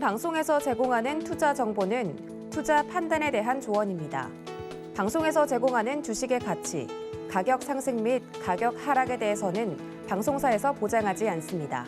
방송에서 제공하는 투자 정보는 투자 판단에 대한 조언입니다. 방송에서 제공하는 주식의 가치, 가격 상승 및 가격 하락에 대해서는 방송사에서 보장하지 않습니다.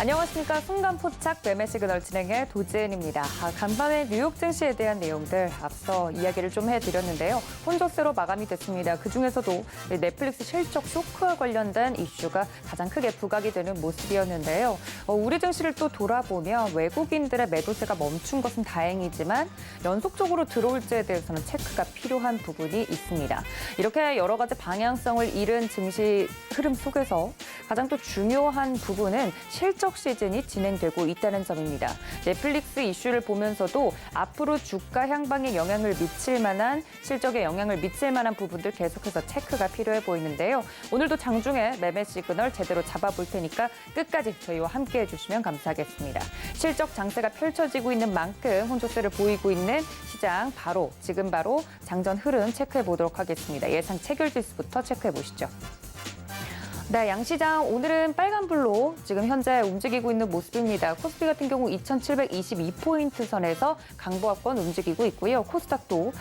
안녕하십니까. 순간 포착 매매 시그널 진행의 도지은입니다. 간밤에 뉴욕 증시에 대한 내용들 앞서 이야기를 좀 해드렸는데요. 혼조세로 마감이 됐습니다. 그중에서도 넷플릭스 실적 쇼크와 관련된 이슈가 가장 크게 부각이 되는 모습이었는데요. 우리 증시를 또 돌아보면 외국인들의 매도세가 멈춘 것은 다행이지만 연속적으로 들어올지에 대해서는 체크가 필요한 부분이 있습니다. 이렇게 여러 가지 방향성을 잃은 증시 흐름 속에서 가장 또 중요한 부분은 실적 시즌이 진행되고 있다는 점입니다. 넷플릭스 이슈를 보면서도 앞으로 주가 향방에 영향을 미칠 만한 실적에 영향을 미칠 만한 부분들 계속해서 체크가 필요해 보이는데요. 오늘도 장중에 매매 시그널 제대로 잡아볼 테니까 끝까지 저희와 함께해 주시면 감사하겠습니다. 실적 장세가 펼쳐지고 있는 만큼 혼조세를 보이고 있는 시장 지금 바로 장전 흐름 체크해 보도록 하겠습니다. 예상 체결 지수부터 체크해 보시죠. 네, 양시장 오늘은 빨간불로 지금 현재 움직이고 있는 모습입니다. 코스피 같은 경우 2,722포인트 선에서 강보합권 움직이고 있고요. 코스닥도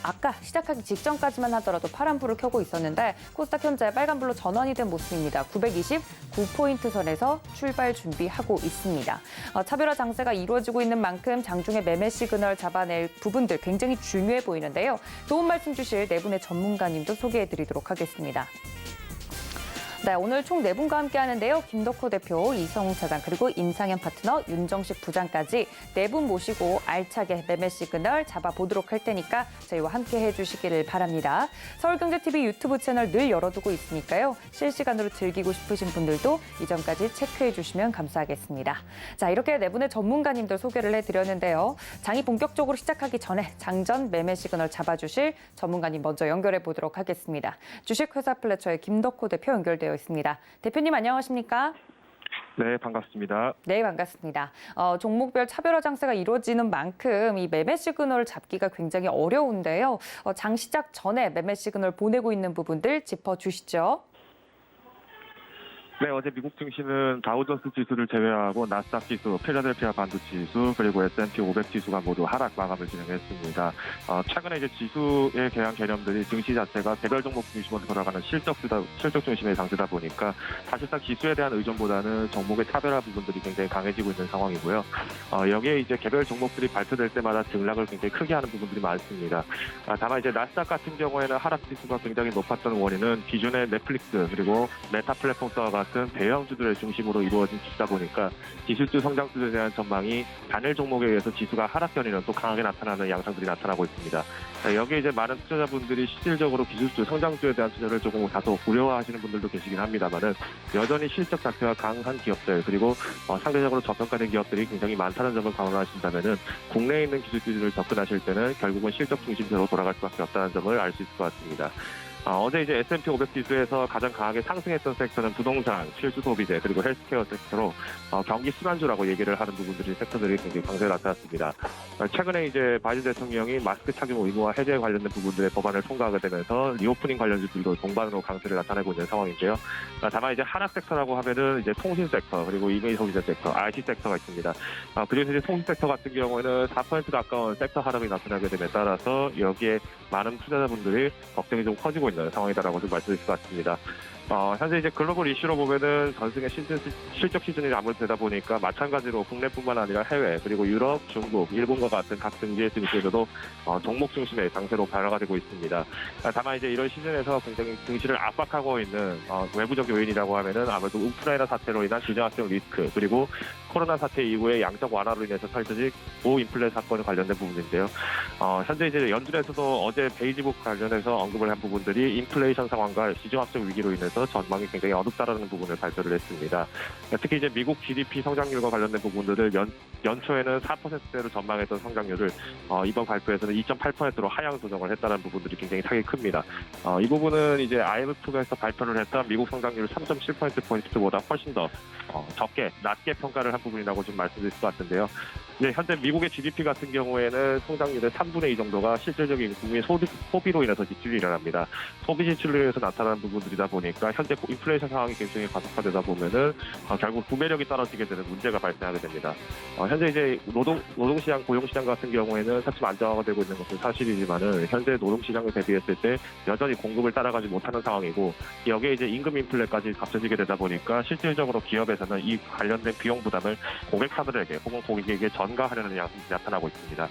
아까 시작하기 직전까지만 하더라도 파란불을 켜고 있었는데 코스닥 현재 빨간불로 전환이 된 모습입니다. 929포인트 선에서 출발 준비하고 있습니다. 차별화 장세가 이루어지고 있는 만큼 장중에 매매 시그널 잡아낼 부분들 굉장히 중요해 보이는데요. 도움 말씀 주실 네 분의 전문가님도 소개해드리도록 하겠습니다. 네, 오늘 총 네 분과 함께 하는데요. 김덕호 대표, 이성웅 차장, 그리고 임상현 파트너, 윤정식 부장까지 네 분 모시고 알차게 매매 시그널 잡아보도록 할 테니까 저희와 함께 해주시기를 바랍니다. 서울경제TV 유튜브 채널 늘 열어두고 있으니까요. 실시간으로 즐기고 싶으신 분들도 이전까지 체크해 주시면 감사하겠습니다. 자, 이렇게 네 분의 전문가님들 소개를 해드렸는데요. 장이 본격적으로 시작하기 전에 장전 매매 시그널 잡아주실 전문가님 먼저 연결해 보도록 하겠습니다. 주식회사 플래처의 김덕호 대표 연결되어 있습니다. 대표님 안녕하십니까? 네, 반갑습니다. 네, 반갑습니다. 종목별 차별화 장세가 이루어지는 만큼 이 매매 시그널을 잡기가 굉장히 어려운데요. 장 시작 전에 매매 시그널 보내고 있는 부분들 짚어주시죠. 네, 어제 미국 증시는 다우존스 지수를 제외하고 나스닥 지수, 필라델피아 반도체 지수, 그리고 S&P 500 지수가 모두 하락 마감을 진행했습니다. 최근에 이제 지수에 대한 개념들이 증시 자체가 개별 종목 중심으로 돌아가는 실적 중심의 장세다 보니까 사실상 지수에 대한 의존보다는 종목의 차별화 부분들이 굉장히 강해지고 있는 상황이고요. 여기에 이제 개별 종목들이 발표될 때마다 등락을 굉장히 크게 하는 부분들이 많습니다. 다만 이제 나스닥 같은 경우에는 하락 지수가 굉장히 높았던 원인은 기존의 넷플릭스 그리고 메타 플랫폼과 같은 대형주들의 중심으로 이루어진 지수다 보니까 기술주 성장주에 대한 전망이 단일 종목에 의해서 지수가 하락 견인은 또 강하게 나타나는 양상들이 나타나고 있습니다. 여기에 이제 많은 투자자분들이 실질적으로 기술주 성장주에 대한 투자를 조금 다소 우려하시는 분들도 계시긴 합니다만은 여전히 실적 자체가 강한 기업들 그리고 상대적으로 저평가된 기업들이 굉장히 많다는 점을 감안하신다면은 국내에 있는 기술주들을 접근하실 때는 결국은 실적 중심으로 돌아갈 수밖에 없다는 점을 알 수 있을 것 같습니다. 어제 이제 S&P 500 지수에서 가장 강하게 상승했던 섹터는 부동산, 실수 소비재, 그리고 헬스케어 섹터로 경기 순환주라고 얘기를 하는 섹터들이 굉장히 강세가 나타났습니다. 최근에 이제 바이든 대통령이 마스크 착용 의무화 해제에 관련된 부분들의 법안을 통과하게 되면서 리오프닝 관련주들도 동반으로 강세를 나타내고 있는 상황인데요. 다만 이제 하락 섹터라고 하면은 이제 통신 섹터, 그리고 이메일 소비재 섹터, IT 섹터가 있습니다. 그중에서 이제 통신 섹터 같은 경우에는 4% 가까운 섹터 하락이 나타나게 됨에 따라서 여기에 많은 투자자분들이 걱정이 좀 커지고 있는 상황이다라고 좀 말씀드릴 것 같습니다. 현재 이제 글로벌 이슈로 보면은 전승의 실적 시즌이 아무래도 되다 보니까 마찬가지로 국내뿐만 아니라 해외 그리고 유럽, 중국, 일본과 같은 각 증시의 증시에서도 종목 중심의 장세로 발화가 되고 있습니다. 다만 이제 이런 시즌에서 굉장히 증시를 압박하고 있는 외부적 요인이라고 하면은 아무래도 우크라이나 사태로 인한 지정학적 리스크 그리고 코로나 사태 이후에 양적 완화로 인해서 펼쳐진 고인플레 사건에 관련된 부분인데요. 현재 이제 연준에서도 어제 베이지북 관련해서 언급을 한 부분들이 인플레이션 상황과 지정학적 위기로 인해서 대해서 전망이 굉장히 어둡다라는 부분을 발표를 했습니다. 특히 이제 미국 GDP 성장률과 관련된 부분들을 연초에는 4%대로 전망했던 성장률을 이번 발표에서는 2.8%로 하향 조정을 했다는 부분들이 굉장히 타격이 큽니다. 이 부분은 이제 IMF에서 발표를 했던 미국 성장률 3.7%포인트보다 훨씬 더 낮게 평가를 한 부분이라고 좀 말씀드릴 것 같은데요. 이제 현재 미국의 GDP 같은 경우에는 성장률의 3분의 2 정도가 실질적인 국민 소비로 인해서 지출이 일어납니다. 소비 지출로 인해서 나타나는 부분들이다 보니까 현재 인플레이션 상황이 굉장히 가속화되다 보면은 결국 구매력이 떨어지게 되는 문제가 발생하게 됩니다. 현재 이제 노동시장, 고용시장 같은 경우에는 차츰 안정화가 되고 있는 것은 사실이지만은 현재 노동시장을 대비했을 때 여전히 공급을 따라가지 못하는 상황이고 여기에 이제 임금 인플레까지 겹쳐지게 되다 보니까 실질적으로 기업에서는 이 관련된 비용 부담을 고객사들에게 혹은 고객에게 전가하려는 양상이 나타나고 있습니다.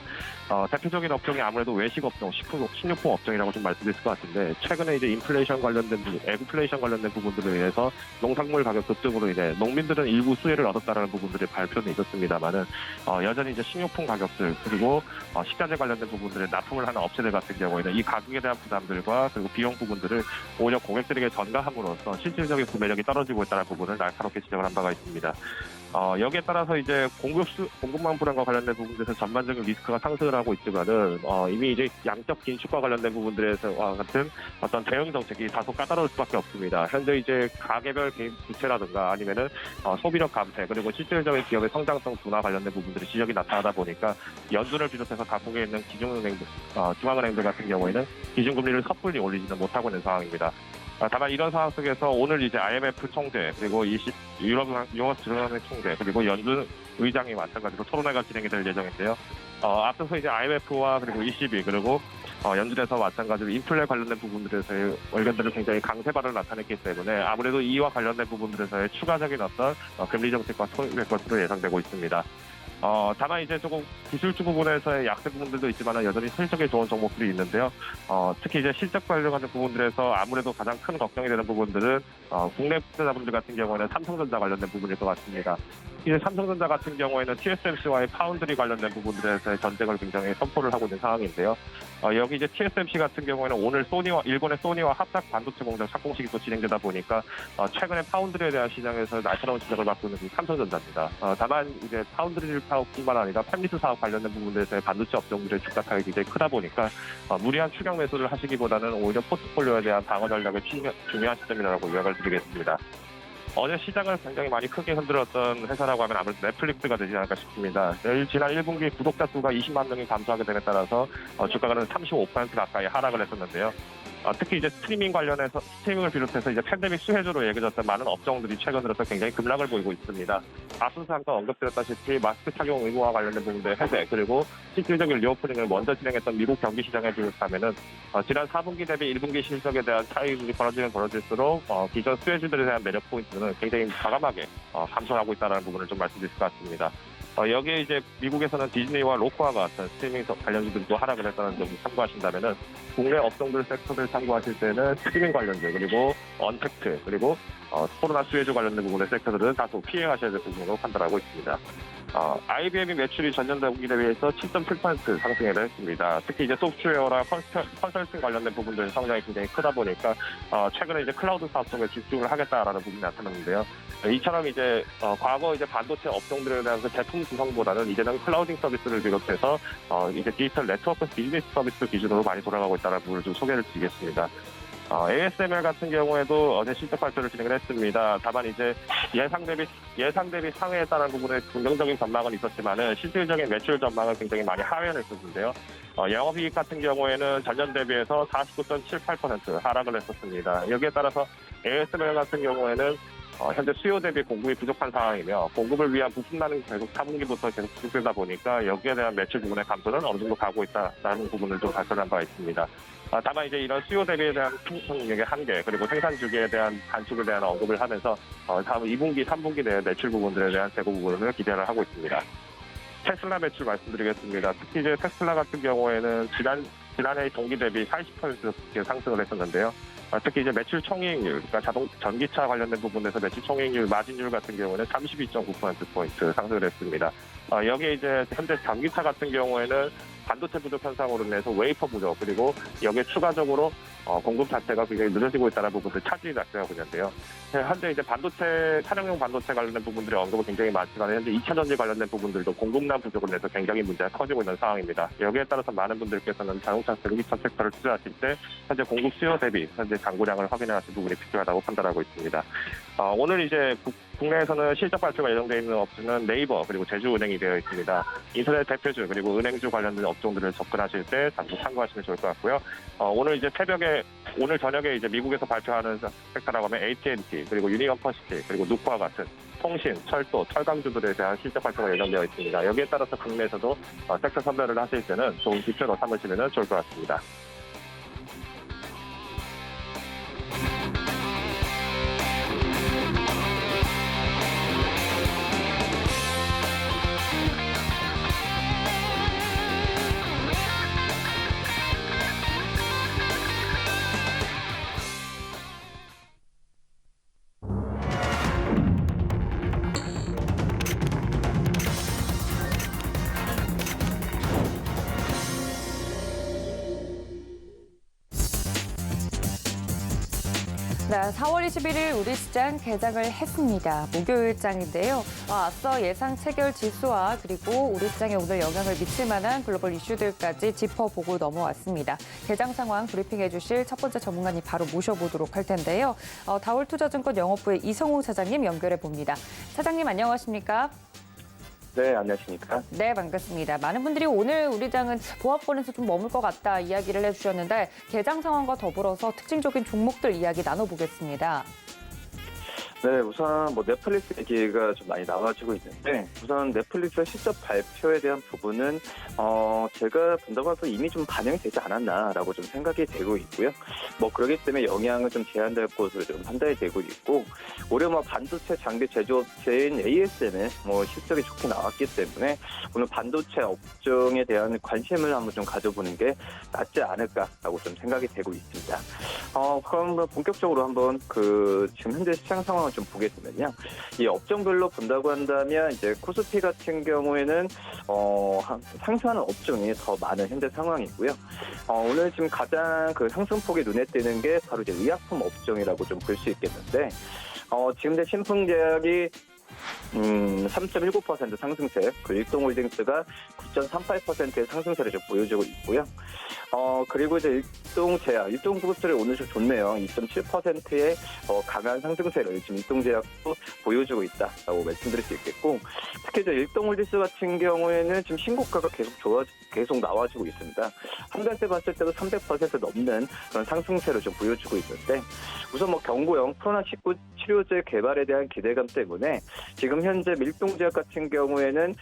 대표적인 업종이 아무래도 외식 업종, 식료품 업종이라고 좀 말씀드릴 것 같은데 최근에 이제 인플레이션 관련된 부분, 에그플레이션 관련된 부분들로 인해서 농산물 가격 급등으로 인해 농민들은 일부 수혜를 얻었다는 부분들의 발표는 있었습니다만은 여전히 이제 식료품 가격들 그리고 식자재 관련된 부분들에 납품을 하는 업체들 같은 경우에는 이 가격에 대한 부담들과 그리고 비용 부분들을 오히려 고객들에게 전가함으로써 실질적인 구매력이 떨어지고 있다는 부분을 날카롭게 지적을 한 바가 있습니다. 여기에 따라서 이제 공급망 불안과 관련된 부분들에서 전반적인 리스크가 상승을 하고 있지만은 이미 이제 양적 긴축과 관련된 부분들에서 같은 어떤 대응 정책이 다소 까다로울 수밖에 없습니다. 현재 이제 가계별 개인 부채라든가 아니면은 소비력 감퇴 그리고 실질적인 기업의 성장성 둔화 관련된 부분들이 지적이 나타나다 보니까 연준을 비롯해서 각국에 있는 기준은행들, 중앙은행들 같은 경우에는 기준금리를 섣불리 올리지는 못하고 있는 상황입니다. 다만 이런 상황 속에서 오늘 이제 IMF 총재 그리고 유럽연합 총재 그리고 연준 의장이 마찬가지로 토론회가 진행이 될 예정인데요. 앞서서 이제 IMF와 그리고 ECB 그리고 연준에서 마찬가지로 인플레 관련된 부분들에서의 의견들을 굉장히 강세발을 나타냈기 때문에 아무래도 이와 관련된 부분들에서의 추가적인 어떤 금리 정책과 토론될 것으로 예상되고 있습니다. 다만 이제 조금 기술주 부분에서의 약세 부분들도 있지만 여전히 실적이 좋은 종목들이 있는데요. 특히 이제 실적 관련하는 부분들에서 아무래도 가장 큰 걱정이 되는 부분들은 국내 투자자분들 같은 경우에는 삼성전자 관련된 부분일 것 같습니다. 이제 삼성전자 같은 경우에는 TSMC와의 파운드리 관련된 부분들에서의 전쟁을 굉장히 선포를 하고 있는 상황인데요. 여기 이제 TSMC 같은 경우에는 오늘 일본의 소니와 합작 반도체 공장 착공식이 또 진행되다 보니까 최근에 파운드리에 대한 시장에서 날카로운 지적을 받고 있는 삼성전자입니다. 다만 이제 파운드리 사업뿐만 아니라 팹리스 사업 관련된 부분들에서의 반도체 업종들의 주가 타격이 굉장히 크다 보니까 무리한 추격 매수를 하시기보다는 오히려 포트폴리오에 대한 방어 전략의 중요한 시점이라고 요약을 드리겠습니다. 어제 시장을 굉장히 많이 크게 흔들었던 회사라고 하면 아무래도 넷플릭스가 되지 않을까 싶습니다. 지난 1분기 구독자 수가 20만 명이 감소하게 됨에 따라서 주가는 35% 가까이 하락을 했었는데요. 특히 이제 스트리밍을 비롯해서 이제 팬데믹 수혜주로 얘기해졌던 많은 업종들이 최근 들어서 굉장히 급락을 보이고 있습니다. 앞서 잠깐 언급드렸다시피 마스크 착용 의무와 관련된 부분들의 해제 그리고 실질적인 리오프닝을 먼저 진행했던 미국 경기 시장에 비롯하면은 지난 4분기 대비 1분기 실적에 대한 차이들이 벌어질수록 기존 수혜주들에 대한 매력 포인트는 굉장히 과감하게 감소하고 있다는 부분을 좀 말씀드릴 것 같습니다. 여기에 이제 미국에서는 디즈니와 로쿠와 같은 스트리밍 관련주들도 하락을 했다는 점을 참고하신다면은 국내 업종들 섹터를 참고하실 때는 스트리밍 관련주 그리고 언택트 그리고 코로나 수혜주 관련된 부분의 섹터들은 다소 피해가셔야 될 부분으로 판단하고 있습니다. IBM이 매출이 전년 동기 대비해서 7.7% 상승을 했습니다. 특히 이제 소프트웨어나 컨설팅 관련된 부분들 성장이 굉장히 크다 보니까 최근에 이제 클라우드 사업 쪽에 집중을 하겠다라는 부분이 나타났는데요. 이처럼 이제 과거 이제 반도체 업종들에 대한 그 제품 구성보다는 이제는 클라우딩 서비스를 비롯해서 이제 디지털 네트워크 비즈니스 서비스 기준으로 많이 돌아가고 있다는 부분을 좀 소개를 드리겠습니다. ASML 같은 경우에도 어제 실적 발표를 진행을 했습니다. 다만 이제 예상 대비 상회에 따른 부분에 긍정적인 전망은 있었지만은 실질적인 매출 전망은 굉장히 많이 하회했었는데요. 영업이익 같은 경우에는 전년 대비해서 49.78% 하락을 했었습니다. 여기에 따라서 ASML 같은 경우에는 현재 수요 대비 공급이 부족한 상황이며 공급을 위한 부품난은 계속 4분기부터 계속 지속되다 보니까 여기에 대한 매출 부분의 감소는 어느 정도 가고 있다는 부분을 좀 발표를 한 바가 있습니다. 다만 이제 이런 수요 대비에 대한 생산력의 한계 그리고 생산 주기에 대한 단축에 대한 언급을 하면서 다음 2분기, 3분기 내 매출 부분들에 대한 재고 부분을 기대를 하고 있습니다. 테슬라 매출 말씀드리겠습니다. 특히 이제 테슬라 같은 경우에는 지난해 동기 대비 40% 상승을 했었는데요. 특히 이제 매출 총이익률, 그러니까 전기차 관련된 부분에서 매출 총이익률, 마진율 같은 경우는 32.9%포인트 상승을 했습니다. 여기에 이제 현재 전기차 같은 경우에는 반도체 부족 현상으로 인해서 웨이퍼 부족, 그리고 여기에 추가적으로 공급 자체가 굉장히 늦어지고 있다는 부분들 차질이 나타나고 있는데요. 현재 이제 반도체, 차량용 반도체 관련된 부분들이 언급이 굉장히 많지만 현재 2차 전지 관련된 부분들도 공급량 부족을 내서 굉장히 문제가 커지고 있는 상황입니다. 여기에 따라서 많은 분들께서는 자동차 전기차 섹터를 투자하실 때 현재 공급 수요 대비 현재 잔고량을 확인해야 할 부분이 필요하다고 판단하고 있습니다. 오늘 이제 국내에서는 실적 발표가 예정되어 있는 업체는 네이버 그리고 제주은행이 되어 있습니다. 인터넷 대표주 그리고 은행주 관련된 업종들을 접근하실 때 잠시 참고하시면 좋을 것 같고요. 오늘 저녁에 이제 미국에서 발표하는 섹터라고 하면 AT&T 그리고 유니언 퍼시티 그리고 누쿠와 같은 통신, 철도, 철강주들에 대한 실적 발표가 예정되어 있습니다. 여기에 따라서 국내에서도 섹터 선별을 하실 때는 좋은 지표로 삼으시면 좋을 것 같습니다. 네, 4월 21일 우리 시장 개장을 했습니다. 목요일장인데요. 앞서 예상 체결 지수와 그리고 우리 시장에 오늘 영향을 미칠 만한 글로벌 이슈들까지 짚어보고 넘어왔습니다. 개장 상황 브리핑해 주실 첫 번째 전문가님 바로 모셔보도록 할 텐데요. 다올투자증권 영업부의 이성우 사장님 연결해 봅니다. 사장님 안녕하십니까? 네, 안녕하십니까? 네, 반갑습니다. 많은 분들이 오늘 우리 장은 보합권에서 좀 머물 것 같다 이야기를 해주셨는데 개장 상황과 더불어서 특징적인 종목들 이야기 나눠보겠습니다. 네, 우선 넷플릭스 얘기가 좀 많이 나와지고 있는데 우선 넷플릭스 실적 발표에 대한 부분은 제가 본다고 해서 이미 좀 반영이 되지 않았나라고 좀 생각이 되고 있고요. 그러기 때문에 영향은 좀 제한될 것으로 좀 판단이 되고 있고 올해 반도체 장비 제조업체인 ASM의 실적이 좋게 나왔기 때문에 오늘 반도체 업종에 대한 관심을 한번 좀 가져보는 게 낫지 않을까라고 좀 생각이 되고 있습니다. 그럼 본격적으로 한번 지금 현재 시장 상황 좀 보게 되면요. 이 업종별로 본다고 한다면 이제 코스피 같은 경우에는 상승하는 업종이 더 많은 현재 상황이고요. 오늘 지금 가장 상승폭이 눈에 띄는 게 바로 이제 의약품 업종이라고 좀 볼 수 있겠는데 지금 이제 신풍제약이 3.19% 상승세, 일동홀딩스가 9.38%의 상승세를 좀 보여주고 있고요. 그리고 이제 일동제약이 오늘 좀 좋네요. 2.7%의 강한 상승세를 지금 일동제약도 보여주고 있다라고 말씀드릴 수 있겠고, 특히 이제 일동홀딩스 같은 경우에는 지금 신고가가 계속 나와주고 있습니다. 한 달 때 봤을 때도 300% 넘는 그런 상승세를 좀 보여주고 있는데, 우선 경구용 코로나19 치료제 개발에 대한 기대감 때문에 지금 현재 밀동제약 같은 경우에는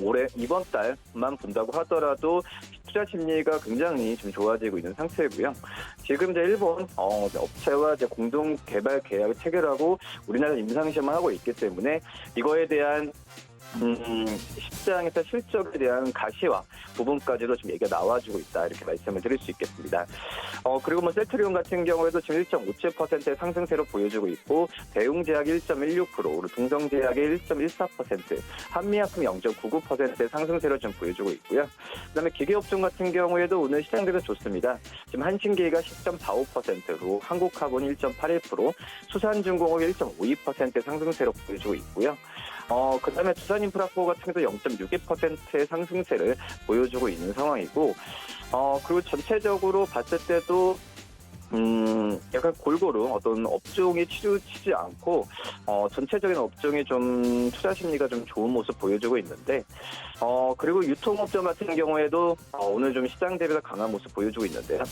올해 이번 달만 본다고 하더라도 투자 심리가 굉장히 좀 좋아지고 있는 상태고요. 지금 이제 일본 업체와 이제 공동 개발 계약을 체결하고 우리나라 임상시험을 하고 있기 때문에 이거에 대한 시장에서 실적에 대한 가시화 부분까지도 지금 얘기가 나와주고 있다 이렇게 말씀을 드릴 수 있겠습니다. 그리고 셀트리온 같은 경우에도 지금 1.57%의 상승세로 보여주고 있고 대웅제약이 1.16%, 동성제약이 1.14%, 한미약품 0.99%의 상승세로 좀 보여주고 있고요. 그다음에 기계업종 같은 경우에도 오늘 시장들은 좋습니다. 지금 한신기가 10.45%로 한국화본이 1.81%, 수산중공업이 1.52%의 상승세로 보여주고 있고요. 그다음에 두산인프라코 같은 경우도 0.62%의 상승세를 보여주고 있는 상황이고, 그리고 전체적으로 봤을 때도 약간 골고루 어떤 업종이 치지 않고 전체적인 업종이 좀 투자 심리가 좀 좋은 모습 보여주고 있는데, 그리고 유통업종 같은 경우에도 오늘 좀 시장 대비가 강한 모습 보여주고 있는데요.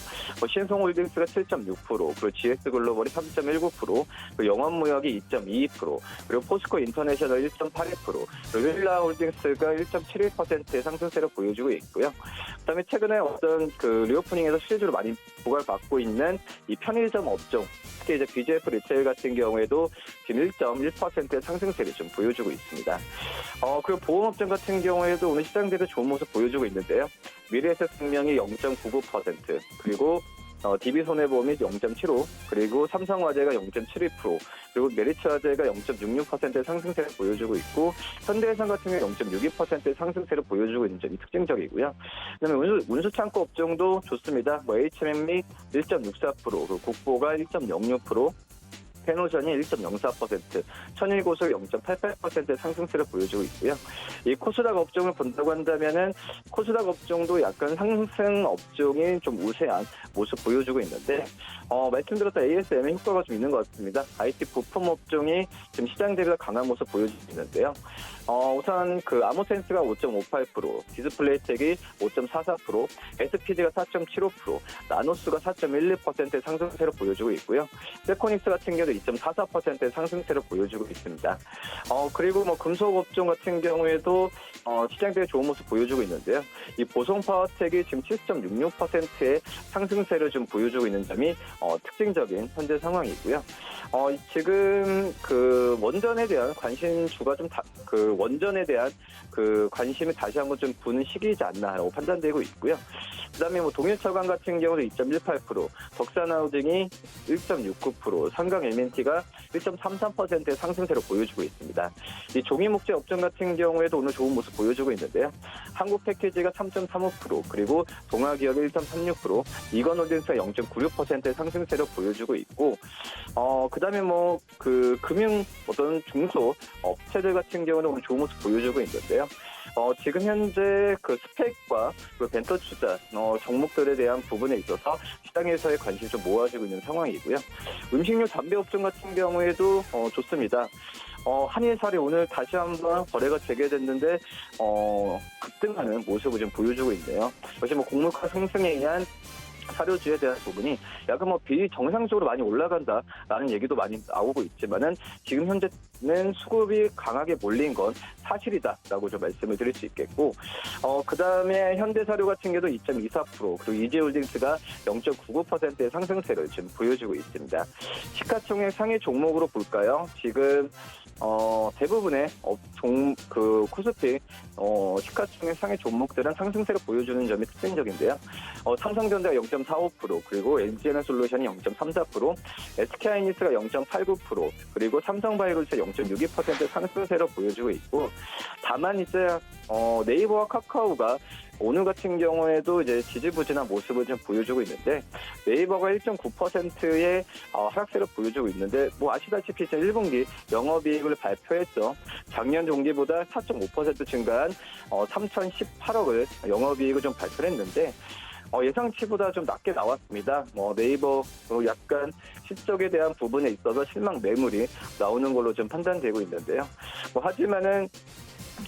신성홀딩스가 7.6%, 그리고 GS글로벌이 3.19%, 그리고 영업무역이 2.22%, 그리고 포스코 인터내셔널 1.81%, 그리고 힐라홀딩스가 1.71%의 상승세를 보여주고 있고요. 그다음에 최근에 어떤 리오프닝에서 실적으로 많이 부각받고 있는 이 편의점 업종, 특히 이제 BGF 리테일 같은 경우에도 지금 1.1%의 상승세를 좀 보여주고 있습니다. 그리고 보험업종 같은 경우에도 오늘 시장 대비 좋은 모습 보여주고 있는데요. 미래에셋생명이 0.99%, 그리고 DB손해보험이 0.75, 그리고 삼성화재가 0.72%, 그리고 메리츠화재가 0.66% 상승세를 보여주고 있고 현대해상 같은 경우 0.62% 상승세를 보여주고 있는 점이 특징적이고요. 그다음에 운수창고 업종도 좋습니다. HMM이 1.64%, 그리고 국보가 1.06%, 페노션이 1.04%, 천일고속 0.88% 상승세를 보여주고 있고요. 이 코스닥 업종을 본다고 한다면은 코스닥 업종도 약간 상승 업종이 좀 우세한 모습 보여주고 있는데 말씀드렸던 ASM의 효과가 좀 있는 것 같습니다. IT 부품 업종이 지금 시장 대비가 강한 모습 보여주고 있는데요. 우선 그 아모센스가 5.58%, 디스플레이텍이 5.44%, SPD가 4.75%, 나노스가 4.12% 상승세를 보여주고 있고요. 세코닉스 같은 경우도 2.44% 상승세를 보여주고 있습니다. 그리고 금속 업종 같은 경우에도 시장 대비 좋은 모습 보여주고 있는데요. 이 보성파워텍이 지금 7.66%의 상승세를 좀 보여주고 있는 점이 특징적인 현재 상황이고요. 지금 그 원전에 대한 관심주가 원전에 대한 그 관심이 다시 한번 좀 부는 시기이지 않나라고 판단되고 있고요. 그다음에 동일처강 같은 경우도 2.18%, 덕산하우징이 1.69%, 삼강 MNT가 1.33%의 상승세를 보여주고 있습니다. 이 종이목재 업종 같은 경우에도 오늘 좋은 모습 보여주고 있는데요. 한국패키지가 3.35%, 그리고 동아기업이 1.36%, 이건홀딩스가 0.96%의 상승세를 보여주고 있고, 그다음에 그 금융 어떤 중소 업체들 같은 경우는 오늘 좋은 모습 보여주고 있는데요. 지금 현재 그 스펙과 그 벤처 투자 종목들에 대한 부분에 있어서 시장에서의 관심이 좀 모아지고 있는 상황이고요. 음식료 담배 업종 같은 경우에도 좋습니다. 한일살이 오늘 다시 한번 거래가 재개됐는데 급등하는 모습을 좀 보여주고 있네요. 역시 곡물가 상승에 의한 사료주에 대한 부분이 약간 비정상적으로 많이 올라간다라는 얘기도 많이 나오고 있지만은 지금 현재는 수급이 강하게 몰린 건 사실이다라고 좀 말씀을 드릴 수 있겠고, 그 다음에 현대사료 같은 경우도 2.24%, 그리고 이지홀딩스가 0.99%의 상승세를 지금 보여주고 있습니다. 시가총액 상위 종목으로 볼까요? 지금 대부분의 코스피 시가총액 상위 종목들은 상승세를 보여주는 점이 특징적인데요. 삼성전자가 0.45%, 그리고 LG에너솔루션이 0.34%, SK하이닉스가 0.89%, 그리고 삼성바이오로스 0.62% 상승세를 보여주고 있고, 다만 이제 네이버와 카카오가 오늘 같은 경우에도 이제 지지부진한 모습을 좀 보여주고 있는데, 네이버가 1.9%의 하락세를 보여주고 있는데, 아시다시피 이제 1분기 영업이익을 발표했죠. 작년 동기보다 4.5% 증가한 3,018억을 영업이익을 좀 발표했는데, 예상치보다 좀 낮게 나왔습니다. 네이버 약간 실적에 대한 부분에 있어서 실망 매물이 나오는 걸로 좀 판단되고 있는데요. 하지만은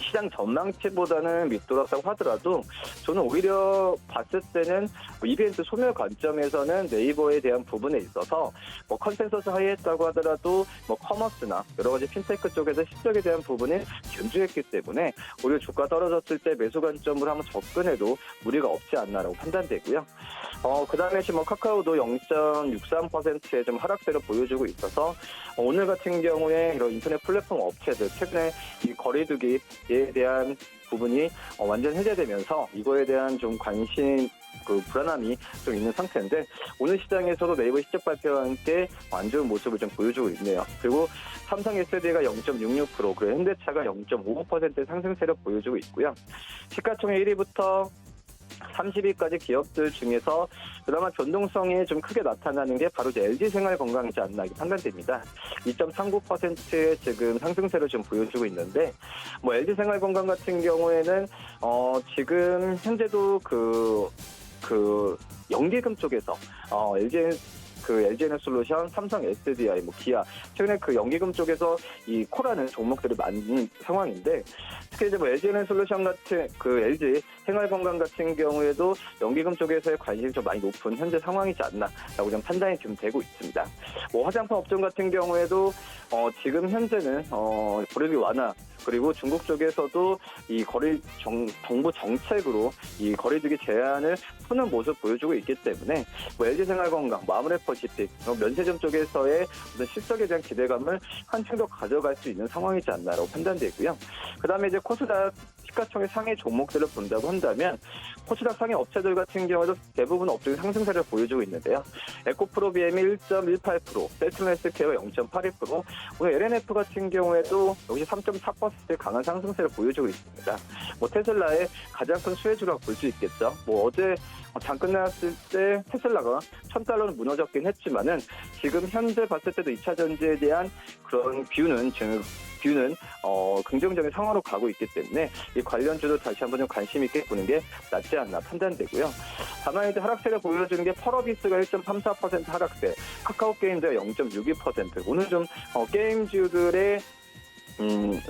시장 전망치보다는 밑돌았다고 하더라도 저는 오히려 봤을 때는 이벤트 소멸 관점에서는 네이버에 대한 부분에 있어서 컨센서스 하이했다고 하더라도 커머스나 여러 가지 핀테크 쪽에서 실적에 대한 부분이 견주했기 때문에 오히려 주가 떨어졌을 때 매수 관점으로 한번 접근해도 무리가 없지 않나라고 판단되고요. 그 다음에 지금 카카오도 0.63%의 좀 하락세를 보여주고 있어서 오늘 같은 경우에 이런 인터넷 플랫폼 업체들 최근에 이 거리두기에 대한 부분이 완전 해제되면서 이거에 대한 좀 관심, 불안함이 좀 있는 상태인데 오늘 시장에서도 네이버 실적 발표와 함께 안 좋은 모습을 좀 보여주고 있네요. 그리고 삼성 SD가 0.66%, 그리고 현대차가 0.55% 상승세를 보여주고 있고요. 시가총액 1위부터 30위까지 기업들 중에서 그나마 변동성이 좀 크게 나타나는 게 바로 이제 LG생활건강이지 않나 판단됩니다. 2.39%의 지금 상승세를 좀 보여주고 있는데, LG생활건강 같은 경우에는 지금 현재도 연기금 쪽에서 LG에너솔루션, 삼성 SDI, 기아 최근에 연기금 쪽에서 이 코라는 종목들이 많은 상황인데, 특히 이제 LG에너솔루션 같은 LG 생활건강 같은 경우에도 연기금 쪽에서의 관심이 좀 많이 높은 현재 상황이지 않나라고 좀 판단이 지금 되고 있습니다. 화장품 업종 같은 경우에도 지금 현재는 거리두기 완화, 그리고 중국 쪽에서도 이 정부 정책으로 이 거리두기 제한을 푸는 모습 보여주고 있기 때문에 LG생활건강, 마무래퍼시픽, 면세점 쪽에서의 어떤 실적에 대한 기대감을 한층 더 가져갈 수 있는 상황이지 않나라고 판단되고요. 그다음에 이제 코스닥 시가총액 상위 종목들을 본다고 한다면 코스닥 상위 업체들 같은 경우도 대부분 업종이 상승세를 보여주고 있는데요. 에코프로 BM이 1.18%, 셀트론 헬스케어가 0.82%, 오늘 LNF 같은 경우에도 역시 3.4% 강한 상승세를 보여주고 있습니다. 테슬라의 가장 큰 수혜주라고 볼 수 있겠죠. 어제 장 끝났을 때 테슬라가 $1,000는 무너졌긴 했지만은 지금 현재 봤을 때도 2차 전지에 대한 그런 뷰는 긍정적인 상황으로 가고 있기 때문에 이 관련주도 다시 한번 좀 관심 있게 보는 게 낫지 않나 판단되고요. 다만 이제 하락세를 보여주는 게 펄어비스가 1.34% 하락세, 카카오게임즈가 0.62%. 오늘 좀 게임주들의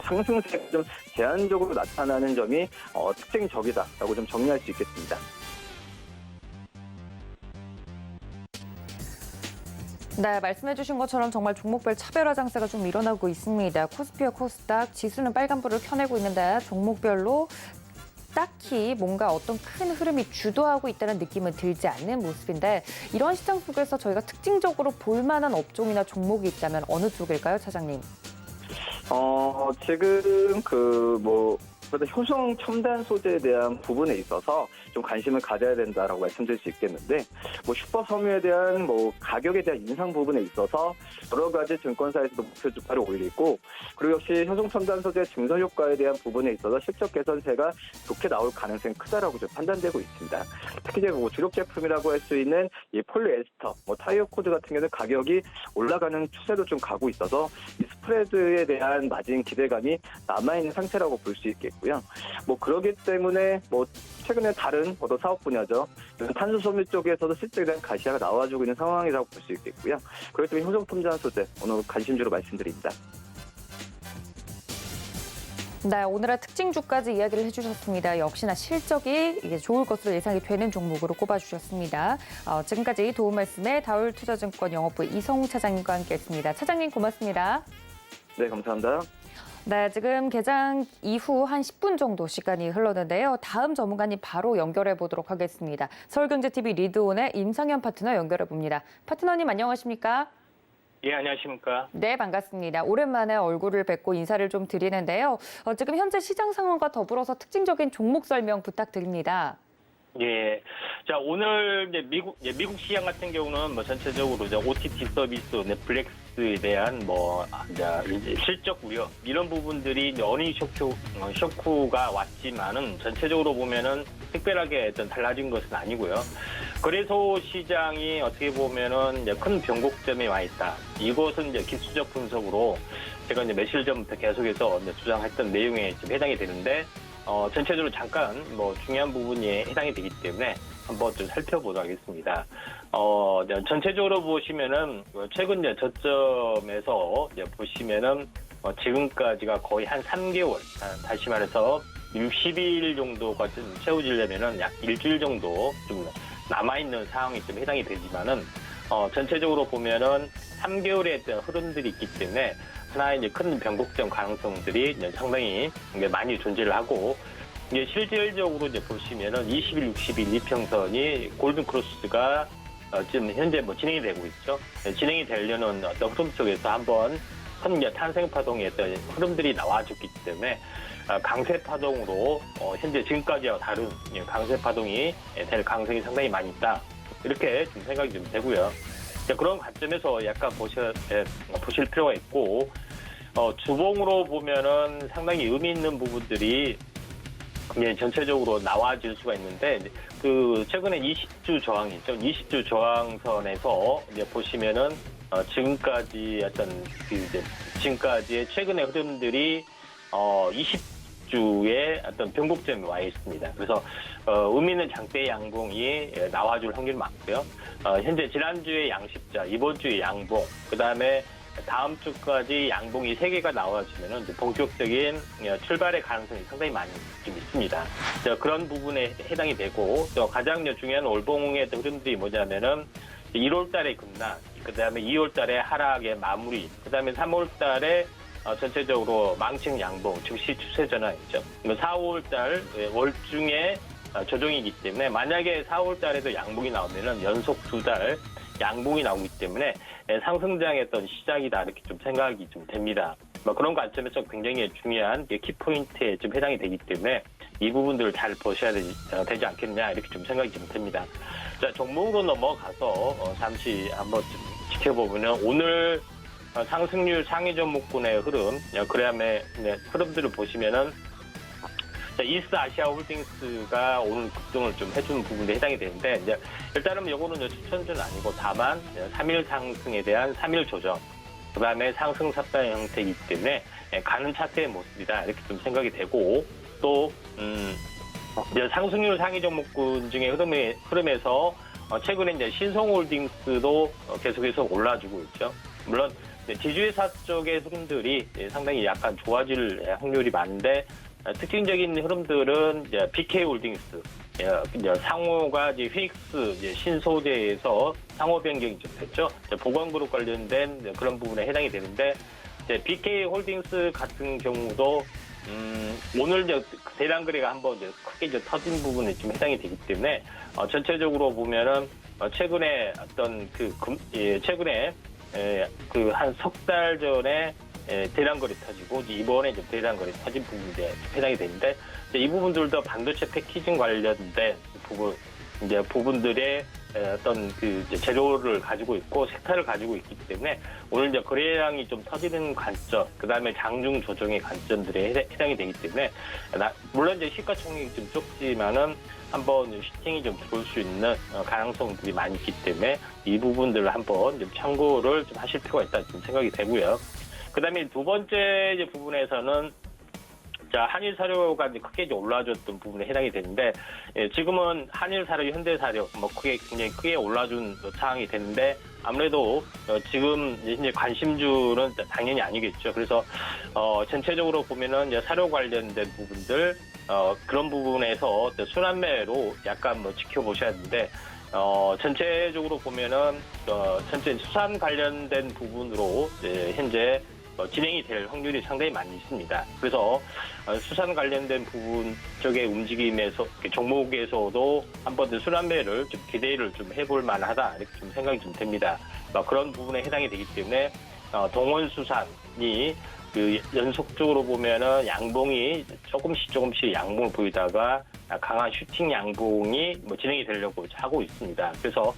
상승세가 좀 제한적으로 나타나는 점이 특징적이다라고 좀 정리할 수 있겠습니다. 네, 말씀해주신 것처럼 정말 종목별 차별화 장세가 좀 일어나고 있습니다. 코스피와 코스닥 지수는 빨간불을 켜내고 있는데 종목별로 딱히 뭔가 어떤 큰 흐름이 주도하고 있다는 느낌은 들지 않는 모습인데 이런 시장 속에서 저희가 특징적으로 볼 만한 업종이나 종목이 있다면 어느 쪽일까요, 차장님? 지금 효성 첨단 소재에 대한 부분에 있어서 좀 관심을 가져야 된다라고 말씀드릴 수 있겠는데, 슈퍼 섬유에 대한 가격에 대한 인상 부분에 있어서 여러 가지 증권사에서도 목표 주가를 올리고, 그리고 역시 효성 첨단 소재 증설 효과에 대한 부분에 있어서 실적 개선세가 좋게 나올 가능성이 크다라고 좀 판단되고 있습니다. 특히 이제 주력 제품이라고 할 수 있는 이 폴리에스터, 타이어 코드 같은 경우는 가격이 올라가는 추세로 좀 가고 있어서 이 스프레드에 대한 마진 기대감이 남아있는 상태라고 볼 수 있겠고요. 그러기 때문에 최근에 다른 사업 분야죠. 탄소섬유 쪽에서도 실적에 대한 가시화가 나와주고 있는 상황이라고 볼 수 있겠고요. 그렇기 때문에 효성 첨단 소재 오늘 관심주로 말씀드립니다. 네, 오늘의 특징주까지 이야기를 해주셨습니다. 역시나 실적이 이게 좋을 것으로 예상이 되는 종목으로 꼽아주셨습니다. 지금까지 도움 말씀에 다올투자증권 영업부 이성우 차장님과 함께했습니다. 차장님 고맙습니다. 네, 감사합니다. 네, 지금 개장 이후 한 10분 정도 시간이 흘렀는데요. 다음 전문가님 바로 연결해 보도록 하겠습니다. 서울경제TV 리드온의 임상현 파트너 연결해 봅니다. 파트너님 안녕하십니까? 예, 안녕하십니까? 네, 반갑습니다. 오랜만에 얼굴을 뵙고 인사를 좀 드리는데요. 지금 현재 시장 상황과 더불어서 특징적인 종목 설명 부탁드립니다. 예. 자, 오늘 이제 미국 시장 같은 경우는 전체적으로 이제 OTT 서비스, 넷플릭스에 대한 이제 실적 우려 이런 부분들이 이제 어닝 쇼크가 왔지만은 전체적으로 보면은 특별하게 달라진 것은 아니고요. 그래서 시장이 어떻게 보면은 이제 큰 변곡점에 와 있다. 이것은 이제 기술적 분석으로 제가 이제 며칠 전부터 계속해서 이제 주장했던 내용에 좀 해당이 되는데. 전체적으로 잠깐 중요한 부분이 해당이 되기 때문에 한번 좀 살펴보도록 하겠습니다. 전체적으로 보시면은 최근 이제 저점에서 이제 보시면은 지금까지가 거의 한 3개월, 다시 말해서 60일 정도가 좀 채워지려면은 약 일주일 정도 좀 남아있는 상황이 좀 해당이 되지만은 전체적으로 보면은 3개월의 어떤 흐름들이 있기 때문에 하나의 이제 큰 변곡점 가능성들이 이제 상당히 많이 존재를 하고, 이제 실질적으로 이제 보시면은 20일, 60일 이평선이 골든 크로스가 지금 현재 진행이 되고 있죠. 진행이 되려는 어떤 흐름 속에서 한번 큰 이제 탄생 파동의 어떤 흐름들이 나와줬기 때문에 강세 파동으로 현재 지금까지와 다른 강세 파동이 될 가능성이 상당히 많이 있다. 이렇게 좀 생각이 좀 되고요. 그런 관점에서 약간 보실 필요가 있고, 주봉으로 보면은 상당히 의미 있는 부분들이 전체적으로 나와질 수가 있는데, 최근에 20주 저항이 있죠. 20주 저항선에서 이제 보시면은, 지금까지의 최근의 흐름들이, 20주의 어떤 변곡점에 와 있습니다. 그래서, 의미 있는 장대 양봉이 나와줄 확률이 많고요. 현재 지난주에 양십자, 이번 주에 양봉, 그 다음에 다음 주까지 양봉이 3개가 나와지면은 본격적인 출발의 가능성이 상당히 많이 좀 있습니다. 그런 부분에 해당이 되고, 또 가장 중요한 올봉의 흐름들이 뭐냐면은 1월 달에 급락, 그 다음에 2월 달에 하락의 마무리, 그 다음에 3월 달에 전체적으로 망측 양봉, 즉시 추세 전환이죠. 4월 달 월중에 조정이기 때문에 만약에 4월 달에도 양봉이 나오면은 연속 2달 양봉이 나오기 때문에 상승장의 어떤 시작이다 이렇게 좀 생각이 좀 됩니다. 뭐 그런 관점에서 굉장히 중요한 키포인트에 좀 해당이 되기 때문에 이 부분들을 잘 보셔야 되지 않겠냐 이렇게 좀 생각이 좀 듭니다. 자, 종목으로 넘어가서 잠시 한번 좀 지켜보면 오늘 상승률 상위 종목군의 흐름, 그다음에 흐름들을 보시면은 이스트 아시아 홀딩스가 오늘 급등을 좀 해주는 부분에 해당이 되는데 이제 일단은 요거는 추천주는 아니고 다만 3일 상승에 대한 3일 조정, 그다음에 상승 삽단 형태이기 때문에 가는 차트의 모습이다 이렇게 좀 생각이 되고 또 이제 상승률 상위 종목군 중에 흐름에서 최근에 이제 신성홀딩스도 계속해서 올라주고 있죠. 물론 지주회사 쪽의 흐름들이 상당히 약간 좋아질 확률이 많은데 특징적인 흐름들은 이제 BK홀딩스, 상호가 이제 휘익스 신소재에서 상호 변경이 좀 됐죠. 보건그룹 관련된 그런 부분에 해당이 되는데 BK홀딩스 같은 경우도 오늘 이제 대량 거래가 한번 이제 크게 이제 터진 부분에 좀 해당이 되기 때문에 전체적으로 보면은 최근에 어떤 최근에 그 한 석 달 전에 대량 거래 터지고 이번에 이제 대량 거래 터진 부분이 해당이 되는데 이 부분들도 반도체 패키징 관련된 부분들의 어떤 재료를 가지고 있고 섹터를 가지고 있기 때문에 오늘 이제 거래량이 좀 터지는 관점, 그 다음에 장중 조정의 관점들에 해당이 되기 때문에 물론 이제 시가총액이 좀 적지만은 한번 슈팅이 좀 들어올 수 있는 가능성들이 많이 있기 때문에 이 부분들을 한번 좀 참고를 좀 하실 필요가 있다 좀 생각이 되고요. 그 다음에 두 번째 부분에서는 한일사료가 크게 올라줬던 부분에 해당이 되는데 지금은 한일사료, 현대사료 굉장히 크게 올라준 상황이 되는데 아무래도 지금 이제 관심주는 당연히 아니겠죠. 그래서 전체적으로 보면은 이제 사료 관련된 부분들 그런 부분에서 순환매로 약간 지켜보셔야 하는데 전체적으로 보면은 전체 수산 관련된 부분으로 현재 진행이 될 확률이 상당히 많이 있습니다. 그래서 수산 관련된 부분 쪽의 움직임에서 종목에서도 한번 순환매를 좀 기대를 좀 해볼 만하다 이렇게 좀 생각이 좀 됩니다. 그런 부분에 해당이 되기 때문에 동원수산이 연속적으로 보면은 양봉이 조금씩 양봉을 보이다가 강한 슈팅 양봉이 되려고 하고 있습니다. 그래서